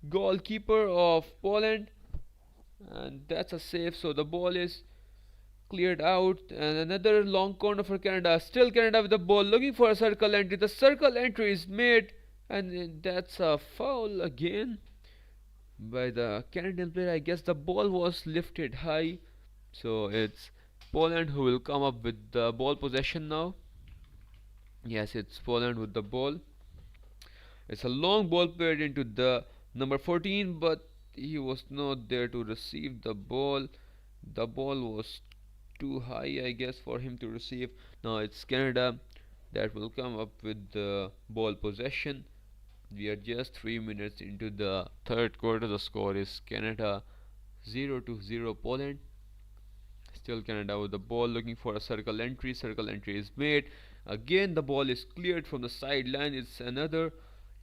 goalkeeper of Poland. And that's a save. So the ball is cleared out, and another long corner for Canada. Still Canada with the ball, looking for a circle entry. The circle entry is made, and that's a foul again by the Canadian player. I guess the ball was lifted high. So it's Poland who will come up with the ball possession now. Yes, it's Poland with the ball. It's a long ball played into the number 14, but he was not there to receive the ball. The ball was too high, I guess, for him to receive. Now it's Canada that will come up with the ball possession. We are just 3 minutes into the third quarter. The score is Canada 0-0 Poland. Still Canada with the ball, looking for a circle entry. Circle entry is made. Again the ball is cleared from the sideline. It's another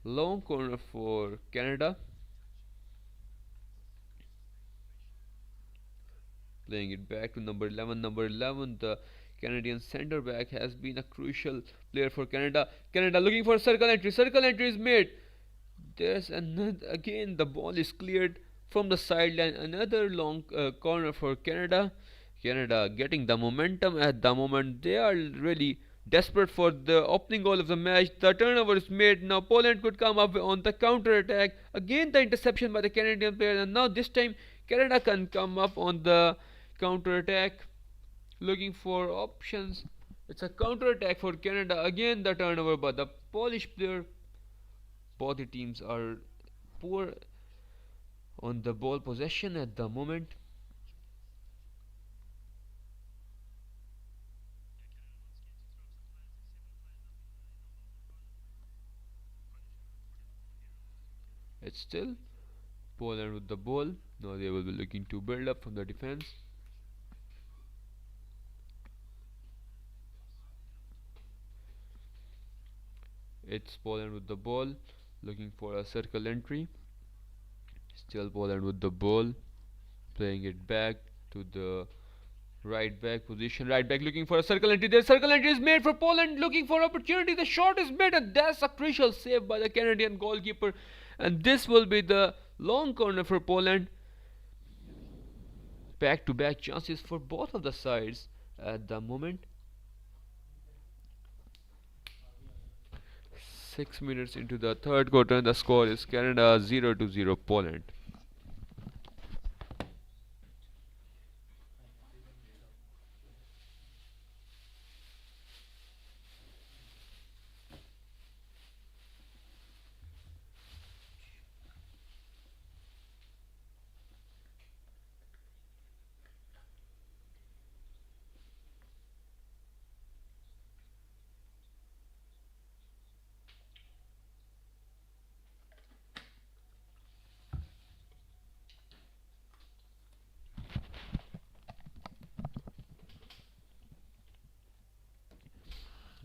long corner for Canada. Playing it back to number 11. Number 11, the Canadian centre back, has been a crucial player for Canada. Canada looking for a circle entry. Circle entry is made. There's another again. The ball is cleared from the sideline. Another long corner for Canada. Canada getting the momentum at the moment. They are really desperate for the opening goal of the match. The turnover is made. Now Poland could come up on the counter attack. Again the interception by the Canadian player, and now this time Canada can come up on the counter attack, looking for options. It's a counter attack for Canada. Again the turnover by the Polish player. Both the teams are poor on the ball possession at the moment. It's still Poland with the ball. Now they will be looking to build up from the defense. It's Poland with the ball, looking for a circle entry. Still Poland with the ball, playing it back to the right back position. Right back looking for a circle entry. The circle entry is made for Poland, looking for opportunity. The shot is made, and that's a crucial save by the Canadian goalkeeper. And this will be the long corner for Poland. Back to back chances for both of the sides at the moment. 6 minutes into the third quarter, and the score is Canada 0-0 Poland.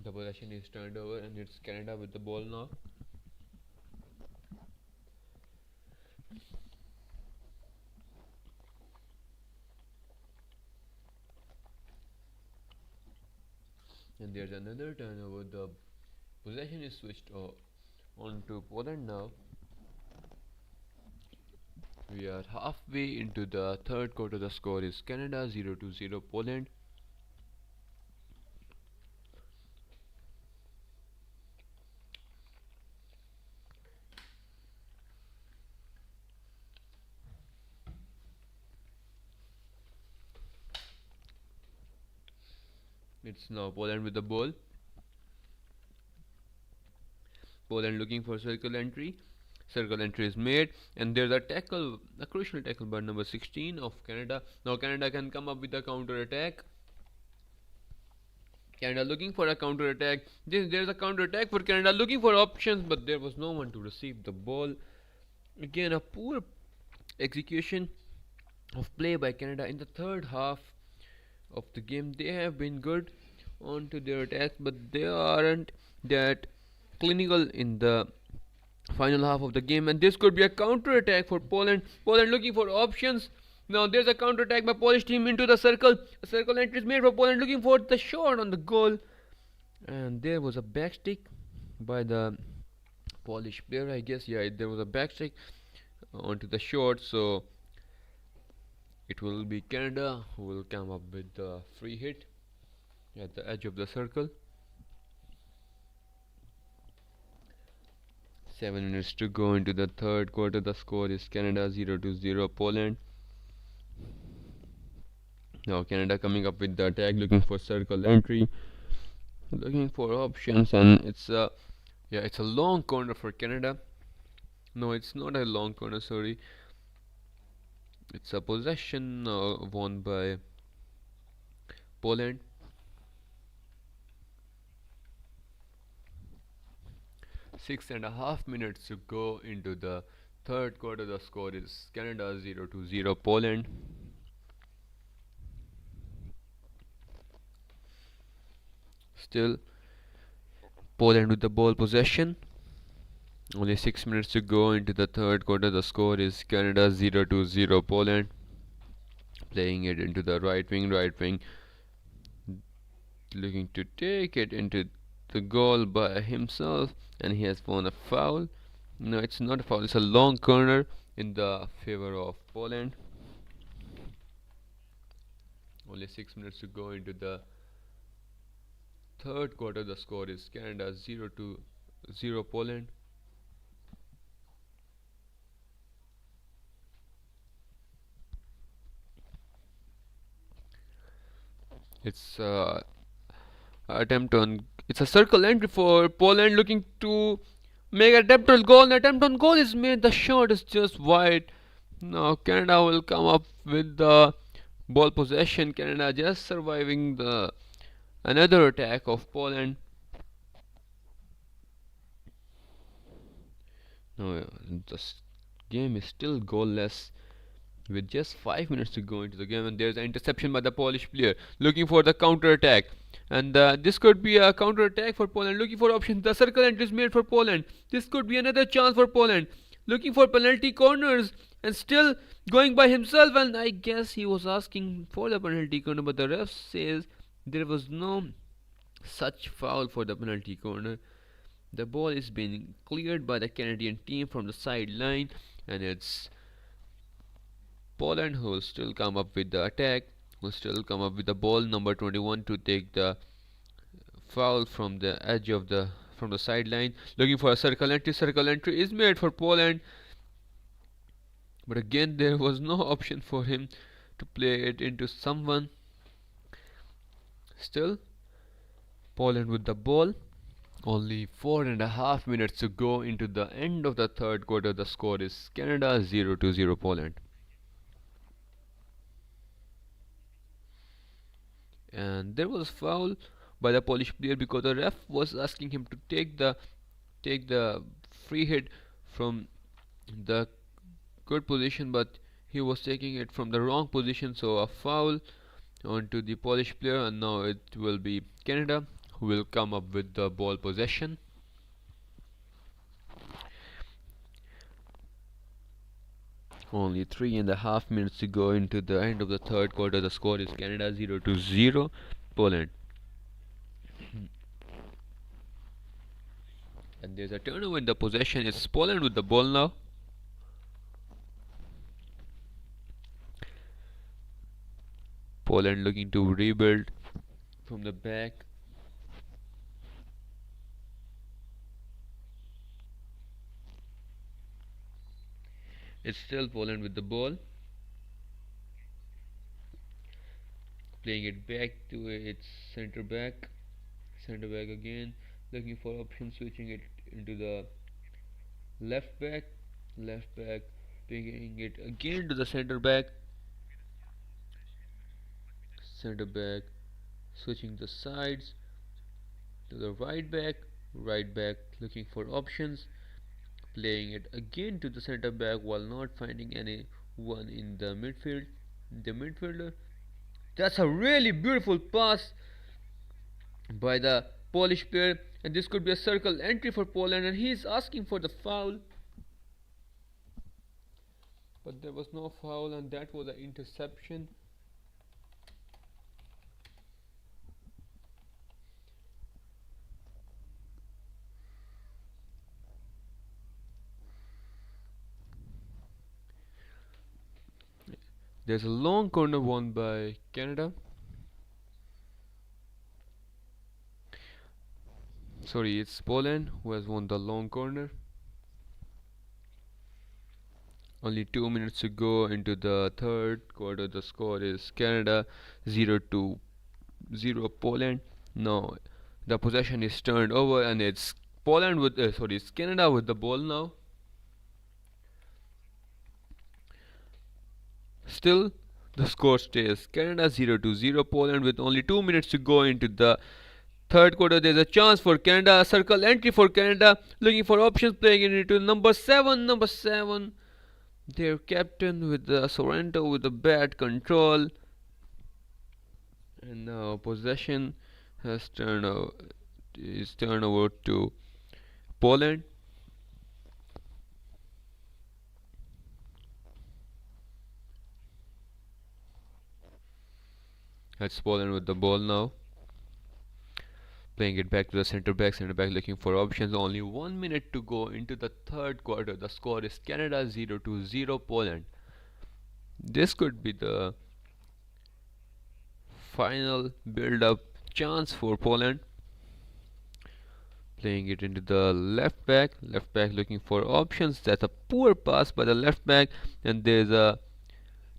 The possession is turned over, and it's Canada with the ball now. And there's another turnover. The possession is switched on to Poland now. We are halfway into the third quarter. The score is Canada 0-0 Poland. It's now Poland with the ball. Poland looking for circle entry. Circle entry is made, and there's a tackle, a crucial tackle by number 16 of Canada. Now Canada can come up with a counter attack. Canada looking for a counter attack. There's a counter attack for Canada, looking for options, but there was no one to receive the ball. Again, a poor execution of play by Canada in the third half of the game. They have been good onto their attacks, but they aren't that clinical in the final half of the game. And this could be a counter attack for Poland. Poland looking for options. Now there's a counter attack by Polish team into the circle. A circle entry is made for Poland, looking for the shot on the goal. And there was a backstick by the Polish player, I guess. Yeah, there was a backstick onto the shot. So it will be Canada who will come up with the free hit at the edge of the circle. 7 minutes to go into the third quarter. The score is Canada 0-0 Poland. Now Canada coming up with the attack, looking for circle entry, looking for options, and it's a long corner for Canada. No, it's not a long corner, sorry. It's a possession won by Poland. 6.5 minutes to go into the third quarter. The score is Canada 0-0 Poland. Still Poland with the ball possession. Only 6 minutes to go into the third quarter. The score is Canada 0-0 Poland. Playing it into the right wing, looking to take it into the goal by himself, and he has won a foul. No, it's not a foul. It's a long corner in the favor of Poland. Only 6 minutes to go into the third quarter. The score is Canada 0-0 Poland. It's it's a circle entry for Poland, looking to make an attempt on goal. An attempt on goal is made. The shot is just wide. Now Canada will come up with the ball possession. Canada just surviving the another attack of Poland. No, the game is still goalless with just 5 minutes to go into the game, and there's an interception by the Polish player looking for the counter attack. And this could be a counter attack for Poland, looking for options. The circle entry is made for Poland. This could be another chance for Poland, looking for penalty corners and still going by himself. And I guess he was asking for the penalty corner, but the ref says there was no such foul for the penalty corner. The ball is being cleared by the Canadian team from the sideline, and it's Poland who will still come up with the attack, will still come up with the ball number 21 to take the foul from the edge of the from the sideline, looking for a circle entry. Circle entry is made for Poland, but again there was no option for him to play it into someone. Still, Poland with the ball. Only 4.5 minutes to go into the end of the third quarter. The score is Canada 0-0 Poland. And there was a foul by the Polish player because the ref was asking him to take the free hit from the good position, but he was taking it from the wrong position, so a foul onto the Polish player, and now it will be Canada who will come up with the ball possession. Only 3.5 minutes to go into the end of the third quarter. The score is Canada 0-0 Poland. And there's a turnover in the possession. It's Poland with the ball now. Poland looking to rebuild from the back. It's still Poland with the ball, playing it back to its center back. Center back again, looking for options, switching it into the left back. Left back, playing it again to the center back. Center back, switching the sides to the right back. Right back, looking for options, playing it again to the center back while not finding anyone in the midfield. The midfielder. That's a really beautiful pass by the Polish player, and this could be a circle entry for Poland, and he is asking for the foul. But there was no foul, and that was an interception. There's a long corner won by Canada. Sorry, it's Poland who has won the long corner. Only 2 minutes to go into the third quarter. The score is Canada 0-0 Poland. Now the possession is turned over, and it's it's Canada with the ball now. Still, the score stays Canada 0-0 Poland with only 2 minutes to go into the third quarter. There's a chance for Canada, a circle entry for Canada, looking for options, playing it into number 7. Number 7, their captain with the Sorrento with the bad control. And now possession has turned over to Poland. That's Poland with the ball now. Playing it back to the center back. Center back looking for options. Only 1 minute to go into the third quarter. The score is Canada 0-0 Poland. This could be the final build-up chance for Poland. Playing it into the left back. Left back looking for options. That's a poor pass by the left back, and there's a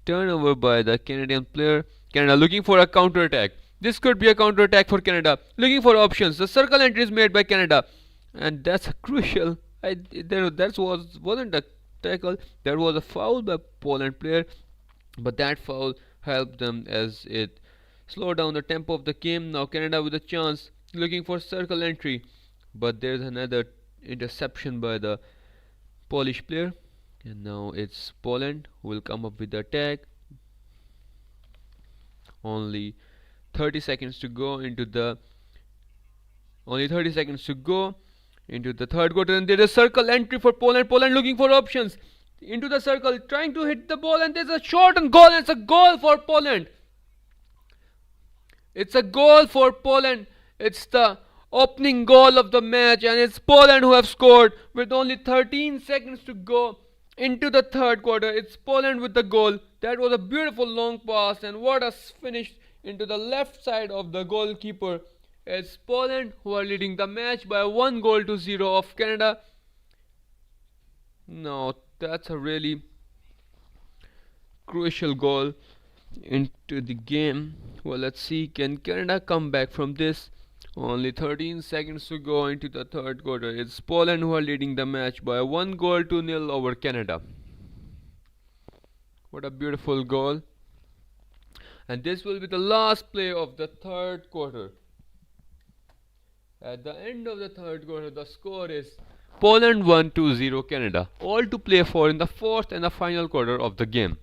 turnover by the Canadian player. Canada looking for a counter attack. This could be a counter attack for Canada. Looking for options. The circle entry is made by Canada, and that's crucial. That wasn't a tackle. That was a foul by Poland player, but that foul helped them as it slowed down the tempo of the game. Now Canada with a chance, looking for circle entry, but there's another interception by the Polish player, and now it's Poland who will come up with the attack. Only 30 seconds to go into the only 30 seconds to go into the third quarter, and there's a circle entry for Poland. Poland looking for options into the circle, trying to hit the ball, and there's a shot and goal, and it's a goal for Poland. It's a goal for Poland. It's the opening goal of the match, and it's Poland who have scored with only 13 seconds to go into the third quarter. It's Poland with the goal. That was a beautiful long pass, and what a finish into the left side of the goalkeeper. It's Poland who are leading the match by 1-0 of Canada. No, that's a really crucial goal into the game. Well, let's see, can Canada come back from this? Only 13 seconds to go into the third quarter. It's Poland who are leading the match by 1-0 over Canada. What a beautiful goal. And this will be the last play of the third quarter. At the end of the third quarter, the score is Poland 1-0 Canada. All to play for in the fourth and the final quarter of the game.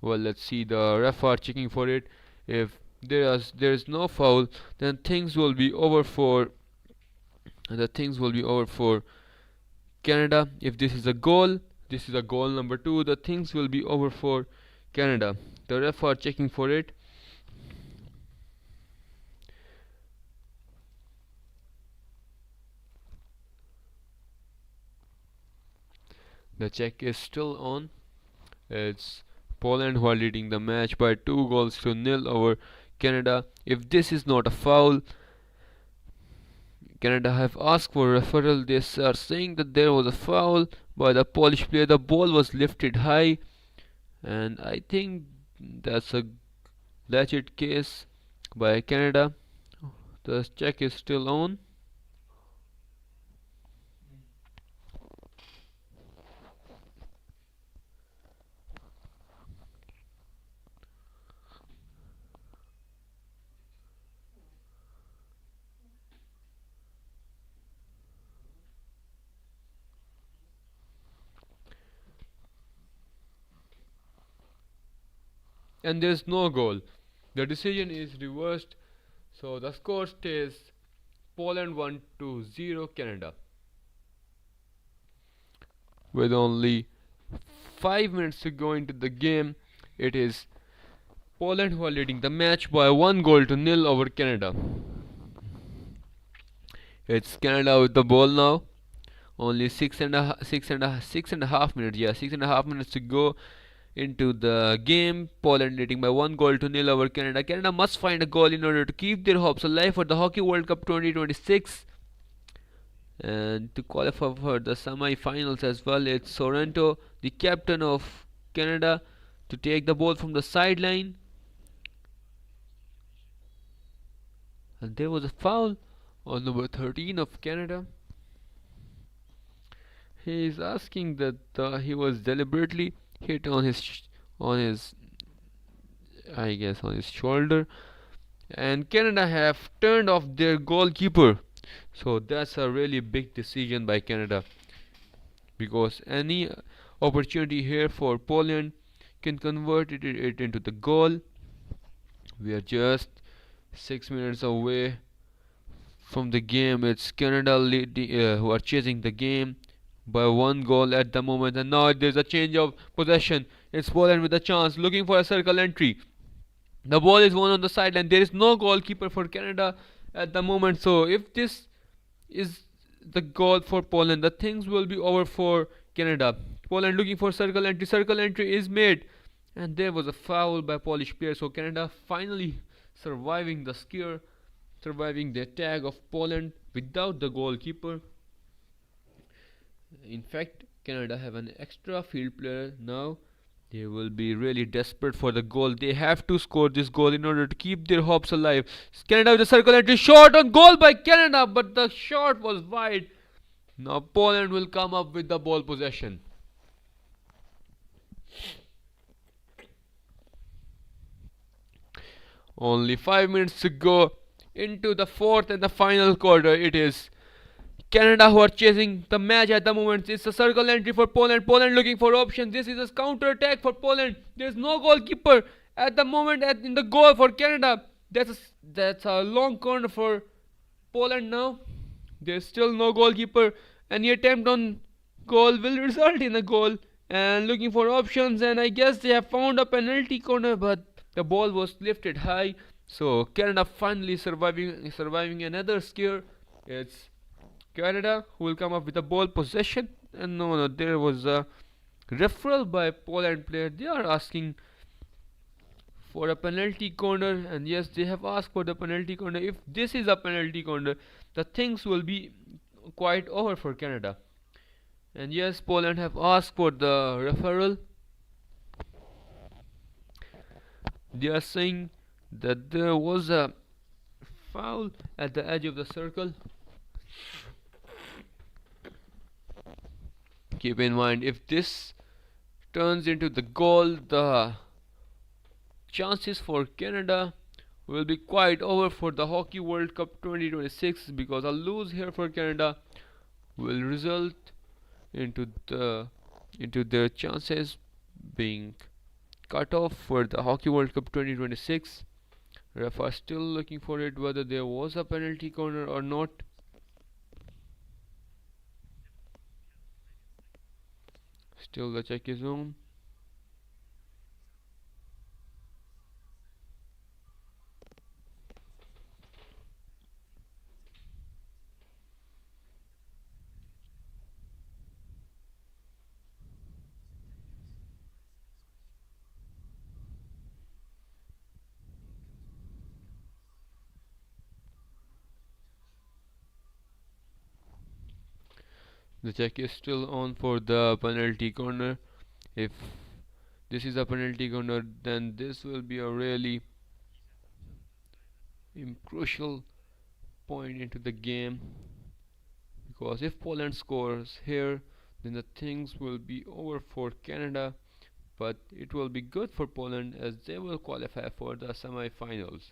Well, let's see. The ref are checking for it. If there is no foul, then things will be over for Canada. If this is a goal, this is a goal number two. The things will be over for Canada. The ref are checking for it. The check is still on. It's Poland who are leading the match by 2 goals to nil over Canada. If this is not a foul, Canada have asked for referral. They are saying that there was a foul by the Polish player. The ball was lifted high, and I think that's a legit case by Canada. The check is still on. And there's no goal. The decision is reversed, so the score stays Poland 1 to 0 Canada. With only 5 minutes to go into the game, it is Poland who are leading the match by 1 goal to nil over Canada. It's Canada with the ball now. Only 6.5 minutes. Yeah, 6.5 minutes to go into the game. Poland leading by 1 goal to nil over Canada. Canada must find a goal in order to keep their hopes alive for the Hockey World Cup 2026 and to qualify for the semi-finals as well. It's Sorrento, the captain of Canada, to take the ball from the sideline, and there was a foul on number 13 of Canada. He is asking that he was deliberately hit on his I guess on his shoulder, and Canada have turned off their goalkeeper. So that's a really big decision by Canada, because any opportunity here for Poland can convert it into the goal. We are just 6 minutes away from the game. It's Canada who are chasing the game by 1 goal at the moment, and now there's a change of possession. It's Poland with a chance, looking for a circle entry. The ball is won on the sideline. There is no goalkeeper for Canada at the moment, so if this is the goal for Poland, the things will be over for Canada. Poland looking for circle entry. Circle entry is made, and there was a foul by Polish player. So Canada finally surviving the scare, surviving the attack of Poland without the goalkeeper. In fact, Canada have an extra field player now. They will be really desperate for the goal. They have to score this goal in order to keep their hopes alive. Canada with the circle entry, shot on goal by Canada, but the shot was wide. Now Poland will come up with the ball possession. Only 5 minutes to go into the fourth and the final quarter. It is Canada who are chasing the match at the moment. It's a circle entry for Poland. Poland looking for options. This is a counter attack for Poland. There's no goalkeeper at the moment in the goal for Canada. That's a long corner for Poland now. There's still no goalkeeper. Any attempt on goal will result in a goal. And looking for options, and I guess they have found a penalty corner, but the ball was lifted high. So Canada finally surviving another scare. It's Canada who will come up with a ball possession, and no, there was a referral by Poland player. They are asking for a penalty corner, and yes, they have asked for the penalty corner. If this is a penalty corner, the things will be quite over for Canada. And yes, Poland have asked for the referral. They are saying that there was a foul at the edge of the circle. Keep in mind, if this turns into the goal, the chances for Canada will be quite over for the Hockey World Cup 2026, because a lose here for Canada will result into their chances being cutoff for the Hockey World Cup 2026. Ref are still looking for it whether there was a penalty corner or not. Still the check is on. The check is still on for the penalty corner. If this is a penalty corner, then this will be a really crucial point into the game, because if Poland scores here, then the things will be over for Canada, but it will be good for Poland as they will qualify for the semi-finals.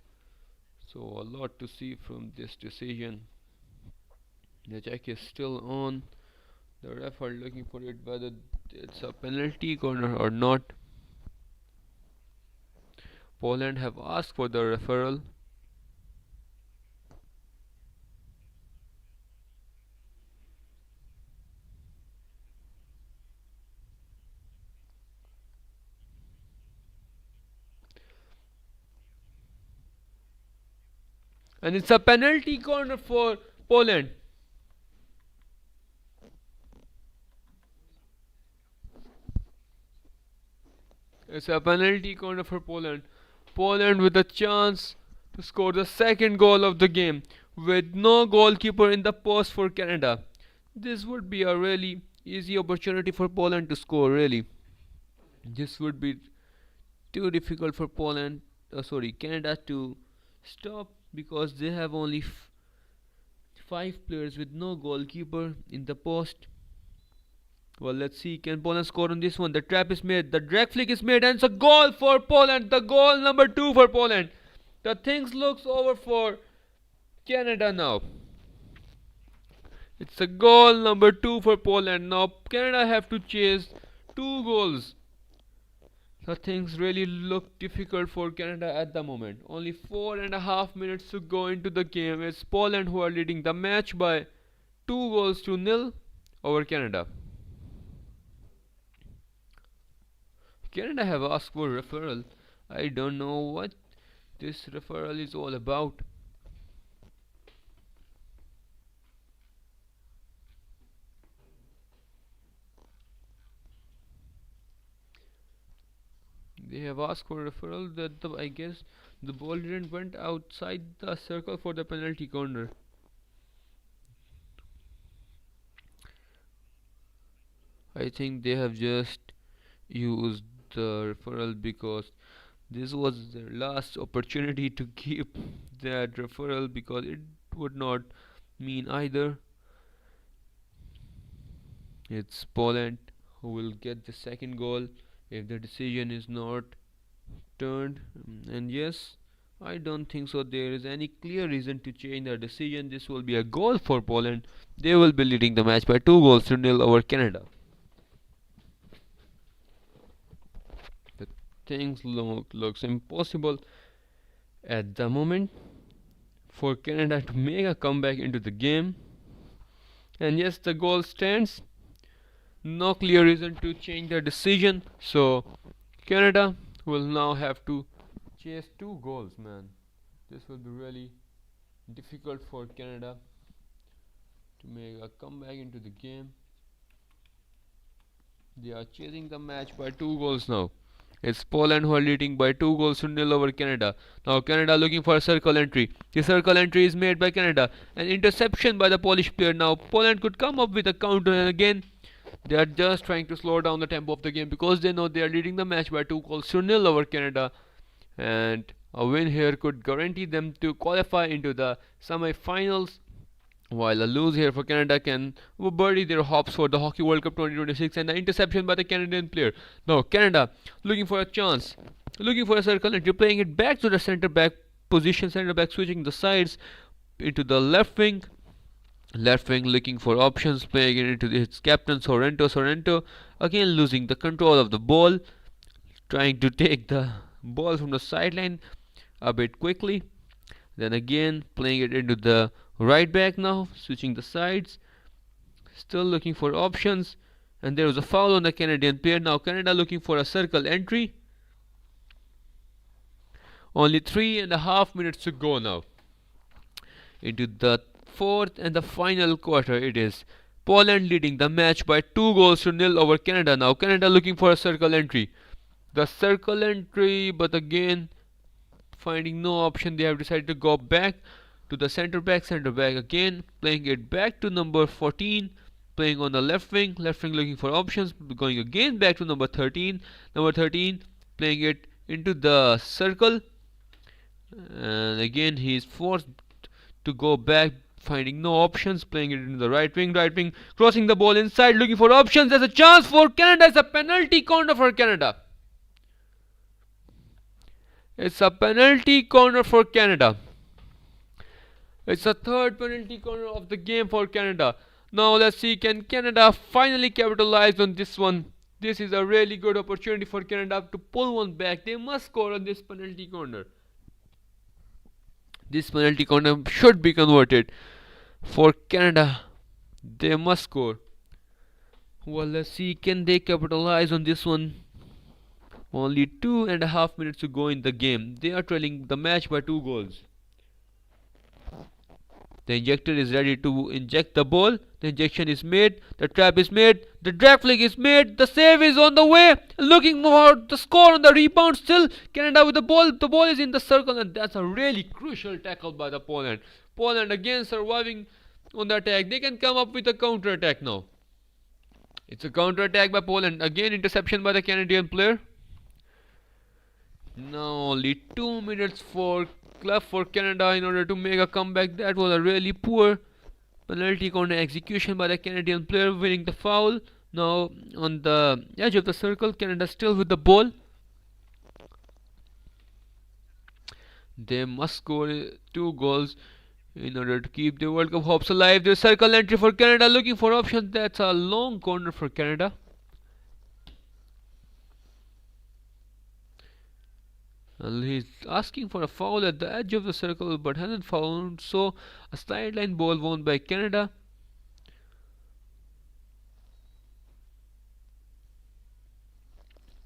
So a lot to see from this decision. The check is still on. The ref are looking for it whether it's a penalty corner or not. Poland have asked for the referral. And it's a penalty corner for Poland. It's a penalty corner for Poland. Poland with a chance to score the second goal of the game with no goalkeeper in the post for Canada. This would be a really easy opportunity for Poland to score, really. This would be too difficult for Canada to stop, because they have only 5 players with no goalkeeper in the post. Well, let's see. Can Poland score on this one? The trap is made. The drag flick is made, and it's a goal for Poland. The goal number 2 for Poland. The things looks over for Canada now. It's a goal number 2 for Poland. Now Canada have to chase 2 goals. The things really look difficult for Canada at the moment. Only 4.5 minutes to go into the game. It's Poland who are leading the match by 2 goals to 0 over Canada. Canada have asked for referral. I don't know what this referral is all about. They have asked for referral that I guess the ball didn't went outside the circle for the penalty corner. I think they have just used the referral because this was their last opportunity to keep that referral, because it would not mean either. It's Poland who will get the second goal if the decision is not turned. And yes, I don't think so there is any clear reason to change the decision. This will be a goal for Poland. They will be leading the match by 2 goals to 0 over Canada. The things looks impossible at the moment for Canada to make a comeback into the game. And yes, the goal stands. No clear reason to change the decision, so Canada will now have to chase 2 goals, man. This will be really difficult for Canada to make a comeback into the game. They are chasing the match by 2 goals now. It's Poland who are leading by 2 goals to 0 over Canada. Now Canada looking for a circle entry. The circle entry is made by Canada. An interception by the Polish player. Now Poland could come up with a counter, and again they are just trying to slow down the tempo of the game because they know they are leading the match by 2 goals to 0 over Canada, and a win here could guarantee them to qualify into the semi-finals, while a lose here for Canada can bury their hopes for the Hockey World Cup 2026. And the interception by the Canadian player. Now Canada looking for a chance, looking for a circle entry, playing it back to the centre back position, centre back switching the sides into the left wing. Left wing looking for options, playing it into its captain Sorrento again losing the control of the ball, trying to take the ball from the sideline a bit quickly. Then again playing it into the right back now, switching the sides, still looking for options. And there was a foul on the Canadian player. Now Canada looking for a circle entry. Only 3.5 minutes to go now. Into the fourth and the final quarter it is. Poland leading the match by 2 goals to 0 over Canada. Now Canada looking for a circle entry. The circle entry, but again finding no option, they have decided to go back to the centre back again, playing it back to number 14, playing on the left wing looking for options, going again back to number 13, playing it into the circle, and again he is forced to go back, finding no options, playing it into the right wing, crossing the ball inside, looking for options. There's a chance for Canada. It's a penalty corner for Canada. It's a penalty corner for Canada. It's the third penalty corner of the game for Canada. Now let's see, can Canada finally capitalize on this one? This is a really good opportunity for Canada to pull one back. They must score on this penalty corner. This penalty corner should be converted for Canada. They must score. Well, let's see, can they capitalize on this one? Only 2.5 minutes to go in the game. They are trailing the match by 2 goals. The injector is ready to inject the ball. The injection is made. The trap is made. The drag flick is made. The save is on the way. Looking for the score on the rebound. Still Canada with the ball. The ball is in the circle, and that's a really crucial tackle by the Poland. Poland again surviving on the attack. They can come up with a counter attack now. It's a counter attack by Poland. Again interception by the Canadian player. Now only 2 minutes left for Canada in order to make a comeback. That was a really poor penalty corner execution by the Canadian player, winning the foul. Now on the edge of the circle, Canada still with the ball. They must score 2 goals in order to keep the World Cup hopes alive. The circle entry for Canada, looking for options. That's a long corner for Canada. He's asking for a foul at the edge of the circle but hasn't found, so a sideline ball won by Canada.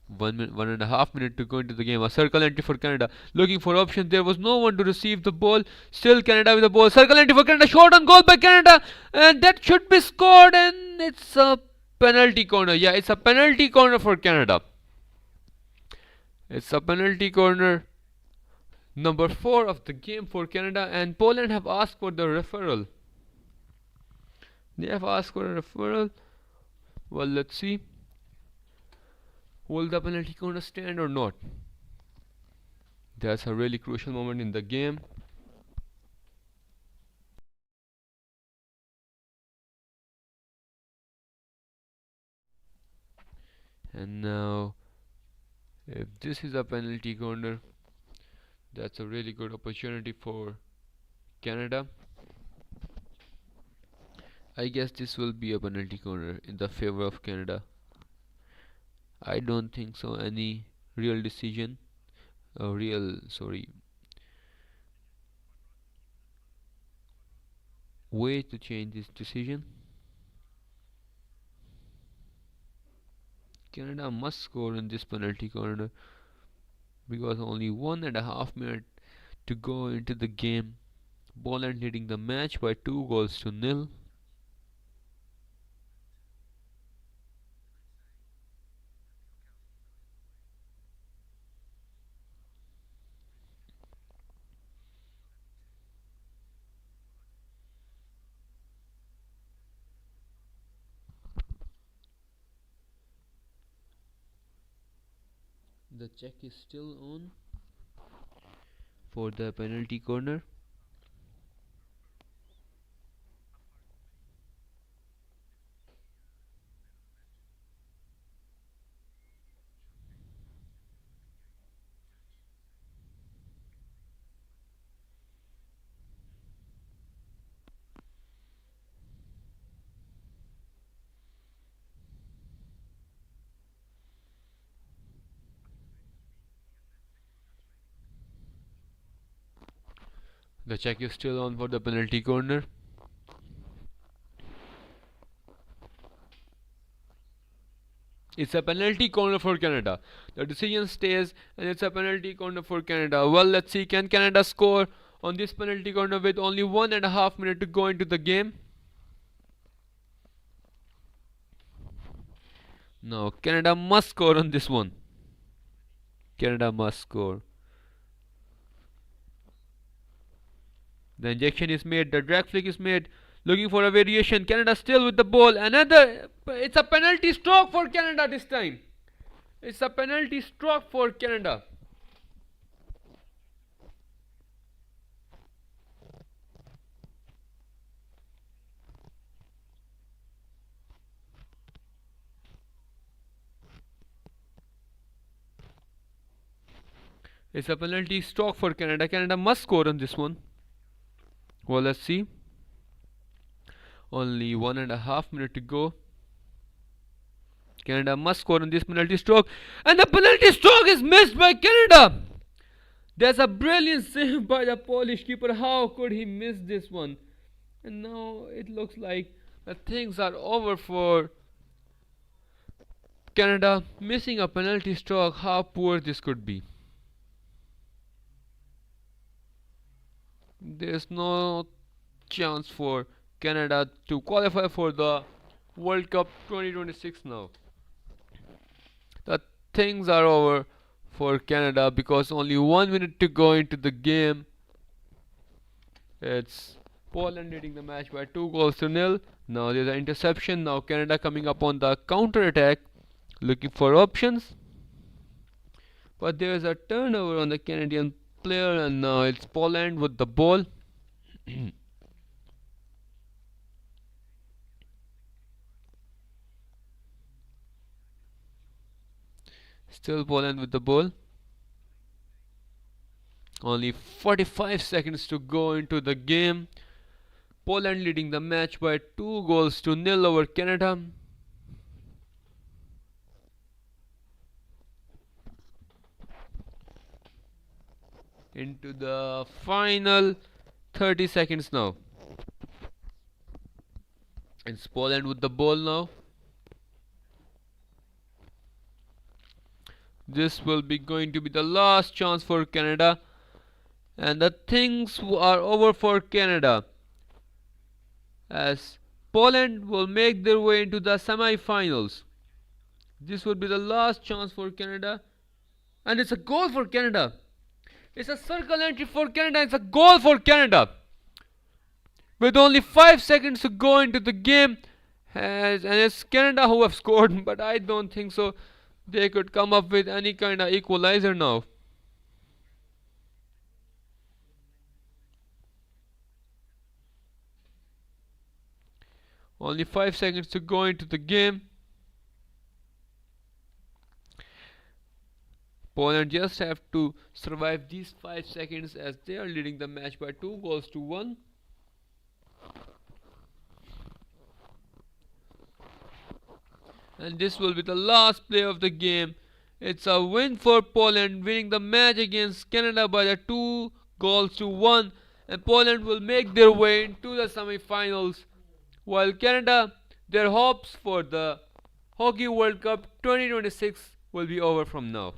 One and a half minute to go into the game. A circle entry for Canada, looking for options. There was no one to receive the ball. Still Canada with the ball. Circle entry for Canada. Shot on goal by Canada, and that should be scored. And it's a penalty corner. Yeah, it's a penalty corner for Canada. It's a penalty corner number 4 of the game for Canada, and Poland have asked for the referral. They have asked for a referral. Well, let's see. Will the penalty corner stand or not? That's a really crucial moment in the game. And now, if this is a penalty corner, that's a really good opportunity for Canada. I guess this will be a penalty corner in the favor of Canada. I don't think so. Any real decision, way to change this decision. Canada must score in this penalty corner because only 1.5 minutes to go into the game. Poland leading the match by 2 goals to 0. The check is still on for the penalty corner. The check is still on for the penalty corner. It's a penalty corner for Canada. The decision stays and it's a penalty corner for Canada. Well, let's see, can Canada score on this penalty corner with only 1.5 minutes to go into the game? No, Canada must score on this one. Canada must score. The injection is made, the drag flick is made, looking for a variation. Canada still with the ball. It's a penalty stroke for Canada this time. It's a penalty stroke for Canada. It's a penalty stroke for Canada. Canada must score on this one. Well, let's see. Only 1.5 minutes to go. Canada must score on this penalty stroke. And the penalty stroke is missed by Canada. There's a brilliant save by the Polish keeper. How could he miss this one? And now it looks like that things are over for Canada. Missing a penalty stroke. How poor this could be. There's no chance for Canada to qualify for the World Cup 2026 now. The things are over for Canada because only 1 minute to go into the game. It's Poland leading the match by 2 goals to 0. Now there's an interception. Now Canada coming up on the counter attack, looking for options. But there's a turnover on the Canadian player, and now it's Poland with the ball. Still Poland with the ball. Only 45 seconds to go into the game. Poland leading the match by 2 goals to 0 over Canada. Into the final 30 seconds now. It's Poland with the ball now. This will be going to be the last chance for Canada. And the things are over for Canada, as Poland will make their way into the semi-finals. This will be the last chance for Canada. And it's a goal for Canada. It's a circle entry for Canada. It's a goal for Canada. With only 5 seconds to go into the game. And it's Canada who have scored. But I don't think so. They could come up with any kind of equalizer now. Only 5 seconds to go into the game. Poland just have to survive these 5 seconds as they are leading the match by 2 goals to 1. And this will be the last play of the game. It's a win for Poland, winning the match against Canada by the 2 goals to 1. And Poland will make their way into the semi-finals. While Canada, their hopes for the Hockey World Cup 2026 will be over from now.